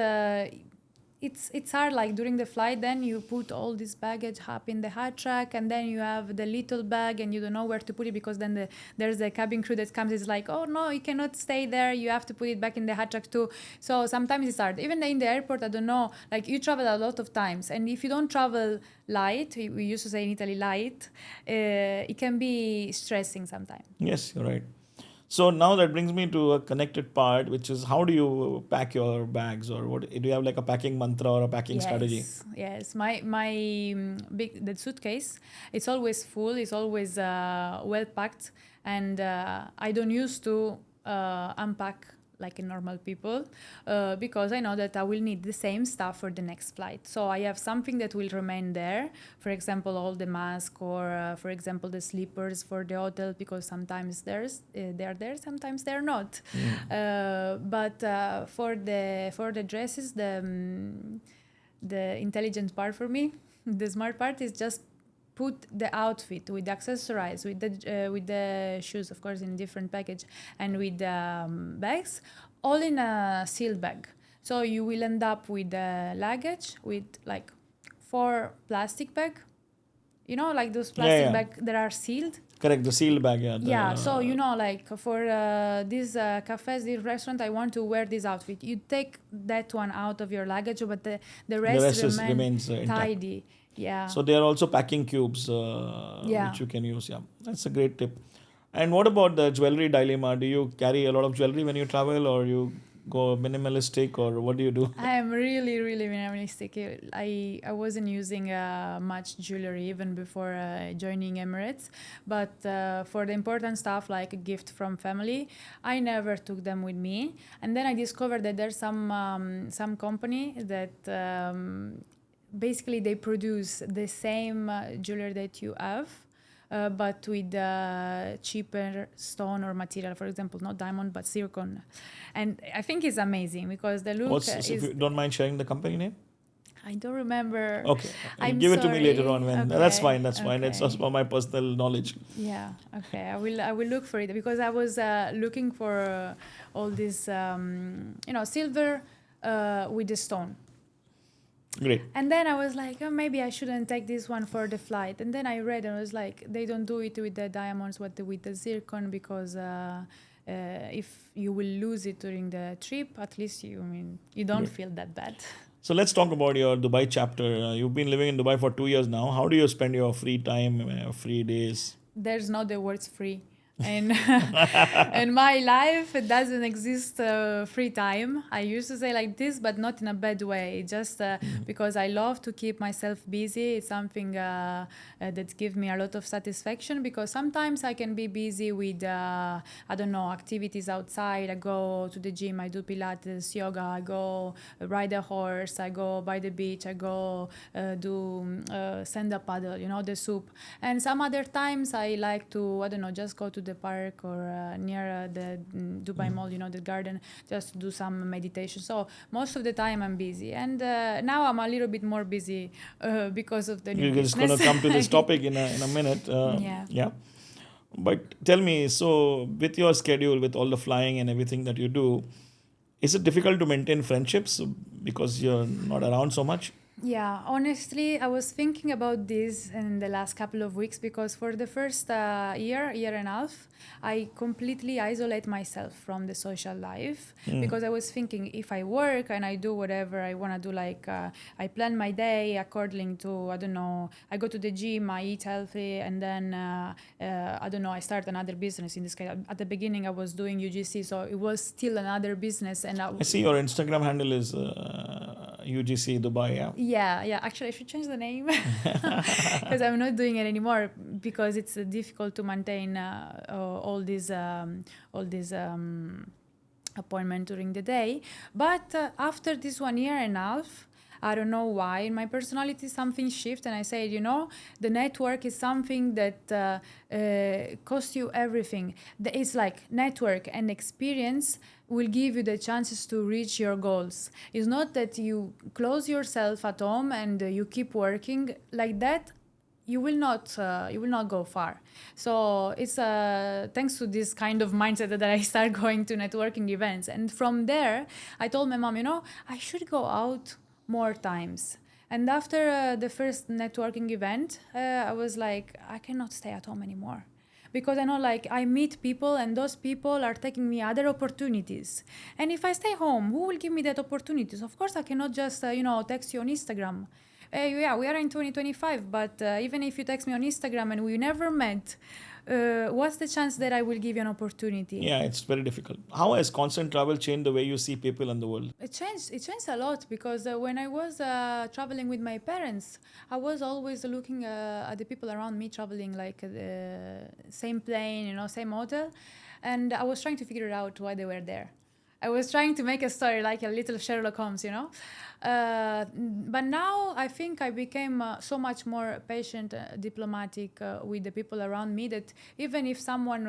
it's hard. Like during the flight, then you put all this baggage up in the hat rack, and then you have the little bag and you don't know where to put it, because then there's the cabin crew that comes. It's like, oh no, you cannot stay there. You have to put it back in the hat rack too. So sometimes it's hard. Even in the airport, I don't know. Like you travel a lot of times, and if you don't travel light, we used to say in Italy light, it can be stressing sometimes. Yes, you're right. So now that brings me to a connected part, which is how do you pack your bags, or what do you have like a packing mantra or a packing strategy? Yes, my the suitcase, it's always full, it's always well packed, and I don't used to unpack like normal people, because I know that I will need the same stuff for the next flight. So I have something that will remain there. For example, all the mask, or for example, the slippers for the hotel, because sometimes they're there, sometimes they're not. But for the dresses, the intelligent part for me, the smart part is just put the outfit with the accessories, with the shoes, of course, in different package, and with the bags, all in a sealed bag. So you will end up with the luggage with like 4 plastic bag, like those plastic yeah. bag that are sealed. Correct, the sealed bag, yeah. Yeah, so like for these cafes, this restaurant, I want to wear this outfit. You take that one out of your luggage, but the rest remains intact. tidy. Yeah. So they are also packing cubes, Yeah. which you can use. Yeah, that's a great tip. And what about the jewelry dilemma? Do you carry a lot of jewelry when you travel, or you go minimalistic, or what do you do? I am really, really minimalistic. I wasn't using much jewelry even before joining Emirates, but for the important stuff like a gift from family, I never took them with me. And then I discovered that there's some company that basically they produce the same jewelry that you have. But with cheaper stone or material, for example, not diamond but zircon, and I think it's amazing because the look If you don't mind sharing the company name? I don't remember. Okay, I'm give it to me later sorry. on. When Okay, that's fine. That's fine. It's okay. just for my personal knowledge. Yeah. Okay. I will look for it because I was looking for all this silver with the stone. Great. And then I was like, oh, maybe I shouldn't take this one for the flight. And then I read and I was like, they don't do it with the diamonds, but with the zircon because if you will lose it during the trip, at least you don't feel that bad. So let's talk about your Dubai chapter. You've been living in Dubai for 2 years now. How do you spend your free time, free days? There's not the words free. And in my life, it doesn't exist free time. I used to say like this, but not in a bad way. Just because I love to keep myself busy. It's something that gives me a lot of satisfaction because sometimes I can be busy with, activities outside. I go to the gym, I do Pilates, yoga, I go ride a horse, I go by the beach, I go do stand-up paddle, the soup. And some other times I like to, just go to the park or near the Dubai Mall, the garden, just to do some meditation. So most of the time I'm busy. And now I'm a little bit more busy because of the new business. We're just going to come to this topic in a minute. Yeah. But tell me, so with your schedule, with all the flying and everything that you do, is it difficult to maintain friendships because you're not around so much? Yeah, honestly, I was thinking about this in the last couple of weeks because for the first year and a half, I completely isolate myself from the social life because I was thinking if I work and I do whatever I want to do, like I plan my day according to, I go to the gym, I eat healthy, and then, I start another business. In this case, at the beginning, I was doing UGC, so it was still another business. And I see your Instagram handle is UGC Dubai, yeah? Yeah. Actually, I should change the name because I'm not doing it anymore because it's difficult to maintain all these appointments during the day. But after this 1 year and a half, I don't know why, in my personality something shifted and I said, the network is something that costs you everything. It's like network and experience will give you the chances to reach your goals. It's not that you close yourself at home and you keep working like that. You will not go far. So it's thanks to this kind of mindset that I start going to networking events. And from there, I told my mom, I should go out more times. And after the first networking event, I was like, I cannot stay at home anymore. Because I know, I meet people and those people are taking me other opportunities. And if I stay home, who will give me that opportunities? Of course, I cannot just, text you on Instagram. We are in 2025, but even if you text me on Instagram and we never met, what's the chance that I will give you an opportunity? Yeah, it's very difficult. How has constant travel changed the way you see people in the world? It changed a lot because when I was traveling with my parents, I was always looking at the people around me traveling like the same plane, same hotel, and I was trying to figure out why they were there. I was trying to make a story like a little Sherlock Holmes, But now I think I became so much more patient, diplomatic with the people around me that even if someone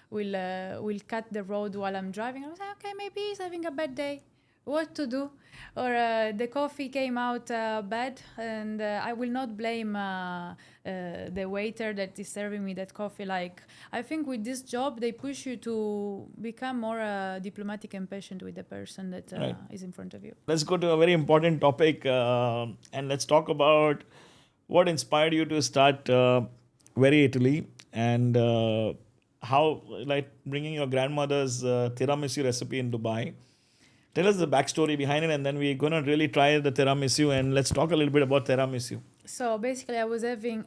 will cut the road while I'm driving, I was like, okay, maybe he's having a bad day. what to do. Or the coffee came out bad, and I will not blame the waiter that is serving me that coffee. Like, I think with this job, they push you to become more diplomatic and patient with the person that Right. is in front of you. Let's go to a very important topic and let's talk about what inspired you to start Very Italy and how, like, bringing your grandmother's tiramisu recipe in Dubai. Tell us the backstory behind it, and then we're gonna really try the tiramisu, and let's talk a little bit about tiramisu. So basically, I was having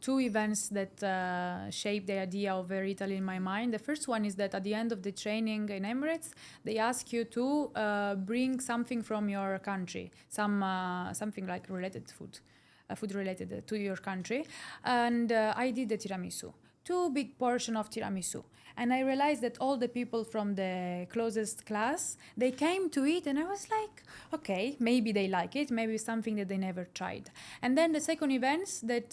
two events that shaped the idea of VeryItaly in my mind. The first one is that at the end of the training in Emirates, they ask you to bring something from your country, something like related food related to your country, and I did the tiramisu, two big portion of tiramisu. And I realized that all the people from the closest class, they came to it, and I was like, okay, maybe they like it, maybe it's something that they never tried. And then the second event that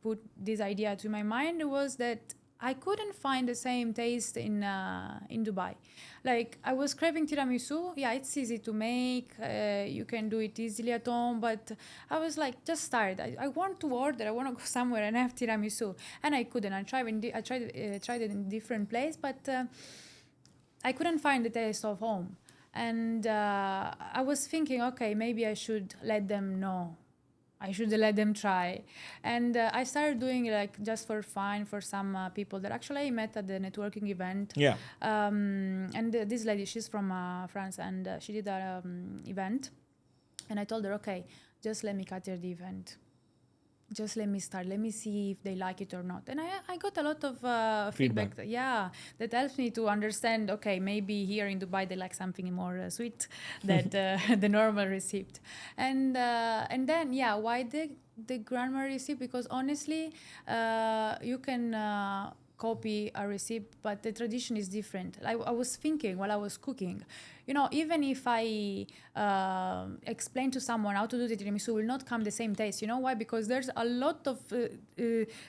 put this idea to my mind was that I couldn't find the same taste in Dubai. Like, I was craving tiramisu. Yeah, it's easy to make. You can do it easily at home. But I was like, just start. I want to order. I want to go somewhere and have tiramisu. And I couldn't. I tried it in different place, but I couldn't find the taste of home. And I was thinking, okay, maybe I should let them know. I should let them try. And I started doing it like just for fun for some people that actually I met at the networking event. Yeah. And this lady, she's from France, and she did an event. And I told her, okay, just let me cater the event. Just let me start. Let me see if they like it or not. And I got a lot of feedback. Yeah, that helps me to understand, okay, maybe here in Dubai they like something more sweet than the normal recipe. And then, yeah, why the grandma recipe? Because honestly, you can copy a recipe, but the tradition is different. I was thinking while I was cooking, even if I explain to someone how to do the tiramisu, will not come the same taste. You know why? Because there's a lot of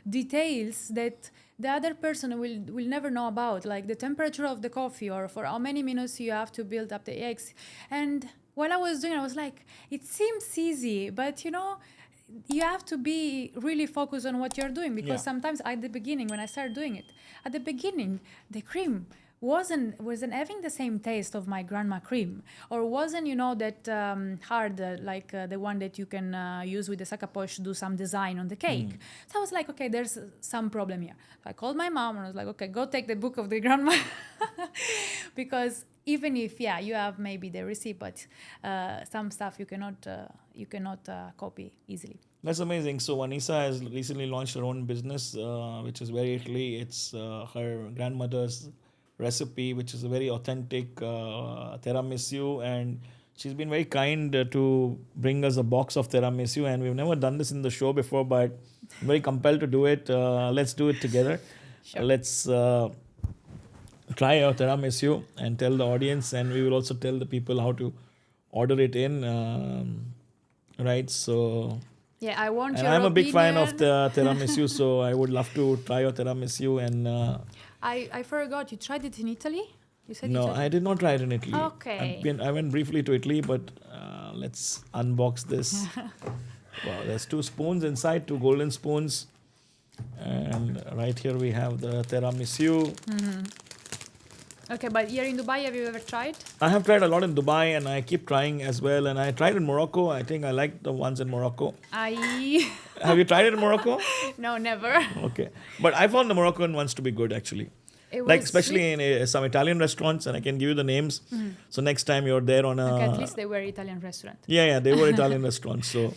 details that the other person will never know about, like the temperature of the coffee, or for how many minutes you have to build up the eggs. And while I was doing, I was like, it seems easy, but you have to be really focused on what you're doing, because sometimes at the beginning, when I started doing it, at the beginning, the cream wasn't having the same taste of my grandma cream, or wasn't that hard like the one that you can use with the sakaposh to do some design on the cake. So I was like, okay, there's some problem here. So I called my mom and I was like, okay, go take the book of the grandma because even if you have maybe the recipe, but some stuff you cannot copy easily. That's amazing. So Vanessa has recently launched her own business, which is Very Italy. It's her grandmother's recipe, which is a very authentic tiramisu, and she's been very kind to bring us a box of tiramisu. And we've never done this in the show before, but I'm very compelled to do it. Let's do it together. Sure. Let's try our tiramisu and tell the audience, and we will also tell the people how to order it in. Right, so. Yeah, I want And your I'm a big fan of opinion. the tiramisu, so I would love to try your tiramisu. And I forgot, you tried it in Italy? You said no, Italy? I did not try it in Italy. Okay. I went briefly to Italy, but let's unbox this. Wow, there's 2 spoons inside, 2 golden spoons. And right here we have the tiramisu. Okay, but here in Dubai, have you ever tried? I have tried a lot in Dubai, and I keep trying as well. And I tried in Morocco. I think I like the ones in Morocco. Have you tried it in Morocco? No, never. Okay. But I found the Moroccan ones to be good, actually. It Like, was especially sweet. in some Italian restaurants, and I can give you the names. So next time you're there on a... Okay, at least they were Italian restaurant. Yeah, they were Italian restaurants. So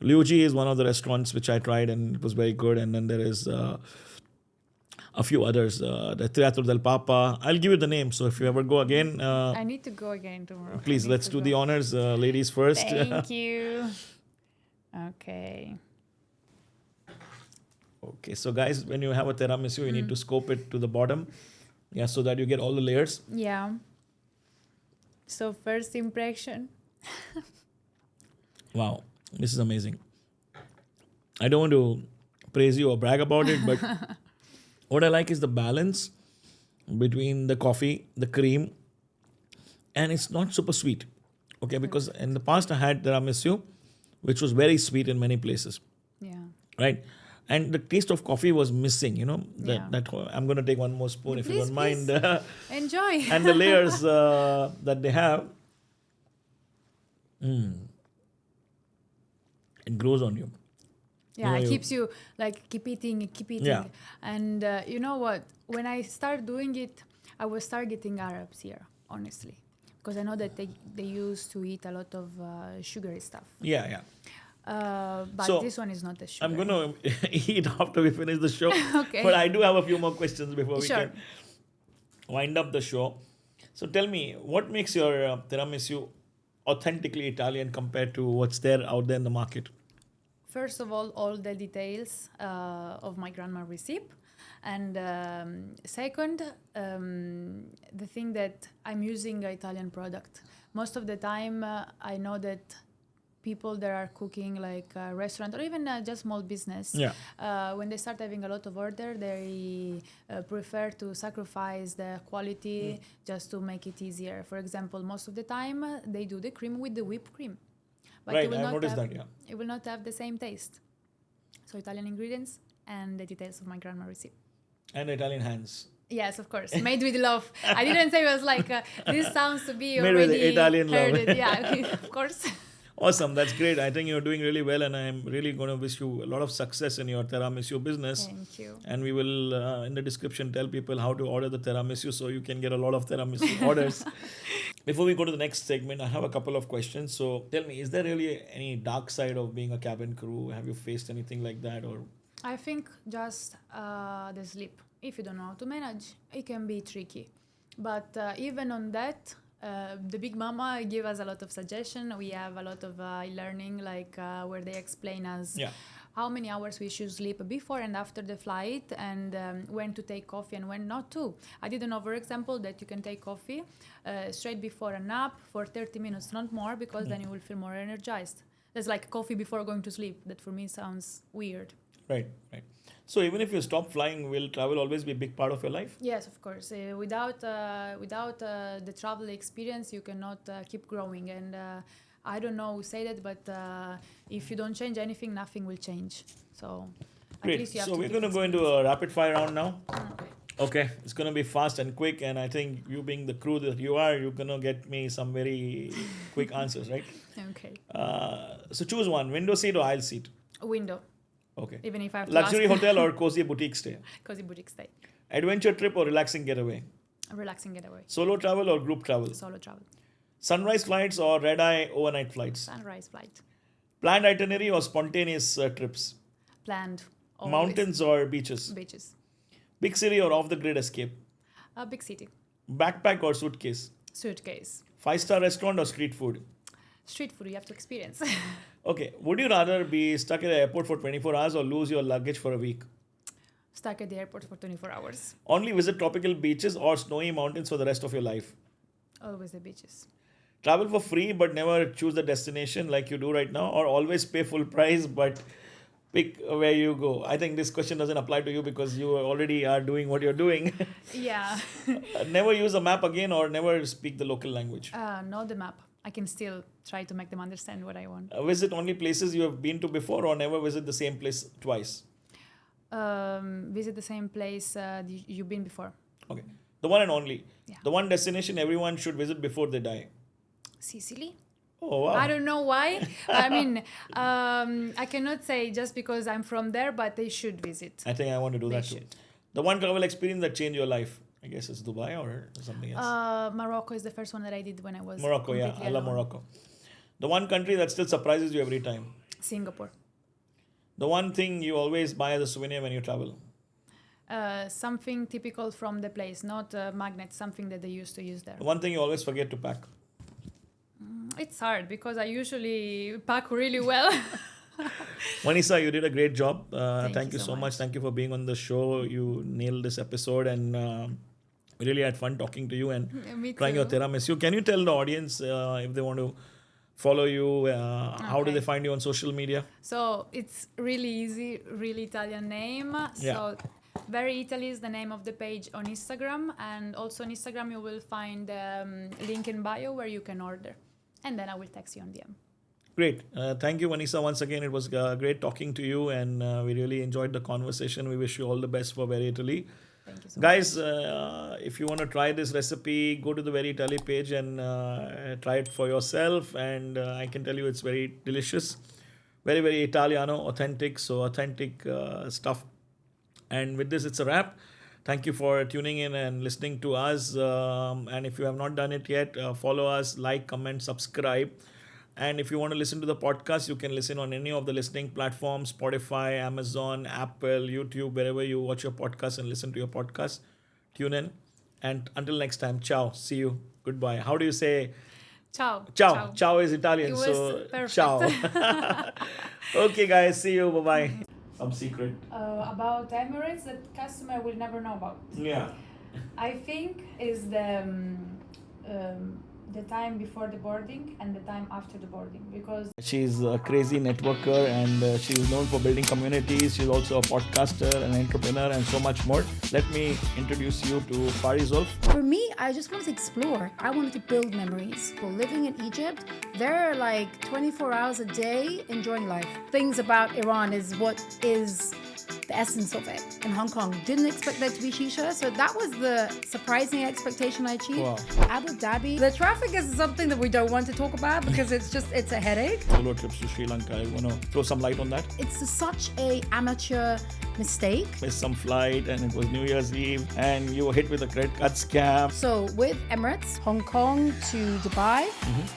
Luigi is one of the restaurants which I tried, and it was very good. And then there is a few others. The Teatro del Papa. I'll give you the name. So if you ever go again, I need to go again tomorrow. please, let's do the honors. Ladies first. Thank you. Okay. Okay, so guys, when you have a tiramisu, you need to scoop it to the bottom. Yeah, so that you get all the layers. Yeah. So first impression. Wow, this is amazing. I don't want to praise you or brag about it, but what I like is the balance between the coffee, the cream, and it's not super sweet. Okay, because in the past I had tiramisu, which was very sweet in many places, Yeah. right? And the taste of coffee was missing. Yeah. That I'm going to take one more spoon if you Please, don't mind. Enjoy. And the layers that they have, it grows on you. Yeah, you- it keeps you like keep eating, keep eating. Yeah. And you know what? When I start doing it, I was targeting Arabs here, honestly, because I know that they used to eat a lot of sugary stuff. Yeah. But So, this one is not a sugar. I'm going to eat after we finish the show. Okay. But I do have a few more questions before we Sure. can wind up the show. So tell me, what makes your tiramisu authentically Italian compared to what's there out there in the market? First of all the details of my grandma recipe. And second, the thing that I'm using an Italian product. Most of the time, I know that people that are cooking like a restaurant or even just small business, when they start having a lot of order, they prefer to sacrifice the quality just to make it easier. For example, most of the time, they do the cream with the whipped cream. But Right, it will I've not noticed have, that, yeah. It will not have the same taste. So Italian ingredients and the details of my grandma recipe. And Italian hands. Yes, of course. Made with love. I didn't say it was like, this sounds to be Made with already Italian love. heard it. Yeah, of course. Awesome, that's great. I think you're doing really well, and I'm really going to wish you a lot of success in your tiramisu business. Thank you. And we will, in the description, tell people how to order the tiramisu so you can get a lot of tiramisu orders. Before we go to the next segment, I have a couple of questions. So tell me, is there really any dark side of being a cabin crew? Have you faced anything like that? Or I think just the sleep. If you don't know how to manage, it can be tricky. But even on that, the Big Mama give us a lot of suggestion. We have a lot of learning, like where they explain us how many hours we should sleep before and after the flight, and when to take coffee and when not to. I didn't know, for example, that you can take coffee straight before a nap for 30 minutes, not more, because then you will feel more energized. That's like coffee before going to sleep. That for me sounds weird. Right. So even if you stop flying, will travel always be a big part of your life? Yes, of course. Without the travel experience, you cannot keep growing. And I don't know who say that, but if you don't change anything, nothing will change. So at Great. least you have So to we're keep going to go into a rapid fire round now. Okay. Okay, it's going to be fast and quick, and I think you being the crew that you are, you're going to get me some very quick answers, right? Okay. So choose one, window seat or aisle seat? A window. Okay. Even if I have to Luxury ask. hotel or cozy boutique stay? Cozy boutique stay. Adventure trip or relaxing getaway? A relaxing getaway. Solo travel or group travel? Solo travel. Sunrise flights or red-eye overnight flights? Sunrise flight. Planned itinerary or spontaneous trips? Planned. Always. Mountains or beaches? Beaches. Big city or off-the-grid escape? A big city. Backpack or suitcase? Suitcase. Five-star restaurant or street food? Street food you have to experience. Okay, would you rather be stuck at the airport for 24 hours or lose your luggage for a week? Stuck at the airport for 24 hours. Only visit tropical beaches or snowy mountains for the rest of your life? Always the beaches. Travel for free but never choose the destination like you do right now, or always pay full price but pick where you go? I think this question doesn't apply to you because you already are doing what you're doing. Yeah. Never use a map again or never speak the local language. Not the map. I can still try to make them understand what I want. Visit only places you have been to before or never visit the same place twice. Visit the same place you've been before. Okay. The one and only. Yeah. The one destination everyone should visit before they die. Sicily? Oh, wow. I don't know why. I mean, I cannot say just because I'm from there, but they should visit. I think I want to do They that too. should. The one travel experience that changed your life. I guess it's Dubai or something else. Morocco is the first one that I did when I was Morocco, yeah. completely I love alone. Morocco. The one country that still surprises you every time. Singapore. The one thing you always buy as a souvenir when you travel. Something typical from the place, not a magnet, something that they used to use there. The one thing you always forget to pack. It's hard because I usually pack really well. Vanessa, you did a great job. Thank you so much. Thank you for being on the show. You nailed this episode and we really had fun talking to you and Me trying your too. tiramisu. Can you tell the audience if they want to follow you, how do Okay. they find you on social media? So it's really easy, really Italian name. Yeah. So VeryItaly is the name of the page on Instagram, and also on Instagram you will find link in bio where you can order, and then I will text you on DM. Great. Thank you, Vanessa. Once again, it was great talking to you, and we really enjoyed the conversation. We wish you all the best for VeryItaly. Thank you so Guys, much. if you want to try this recipe, go to the VeryItaly page and try it for yourself. And I can tell you it's very delicious. Very, very Italiano, authentic. So authentic stuff. And with this, it's a wrap. Thank you for tuning in and listening to us. And if you have not done it yet, follow us, like, comment, subscribe. And if you want to listen to the podcast, you can listen on any of the listening platforms, Spotify, Amazon, Apple, YouTube, wherever you watch your podcast and listen to your podcast. Tune in. And until next time, ciao. See you. Goodbye. How do you say? Ciao. Ciao. Ciao is Italian. It was So perfect. ciao. Okay, guys. See you. Bye-bye. Some secret. About Emirates that customer will never know about. Yeah. I think is the time before the boarding and the time after the boarding, because She's a crazy networker, and she's known for building communities. She's also a podcaster, an entrepreneur, and so much more. Let me introduce you to Farizul. For me, I just wanted to explore. I wanted to build memories. Well, living in Egypt, they're like 24 hours a day enjoying life. Things about Iran is what is the essence of it. In Hong Kong, didn't expect there to be shisha, so that was the surprising expectation I achieved. Wow. Abu Dhabi, the traffic is something that we don't want to talk about because it's a headache. Solo trips to Sri Lanka. You want to throw some light on that? It's such a amateur mistake. Missed some flight, and it was New Year's Eve, and you were hit with a credit card scam. So with Emirates, Hong Kong to Dubai,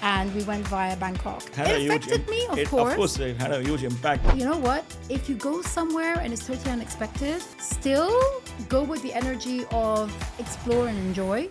and we went via Bangkok. Had a It huge affected me, of Of course. course, it had a huge impact. You know what? If you go somewhere and it's totally unexpected, still go with the energy of explore and enjoy.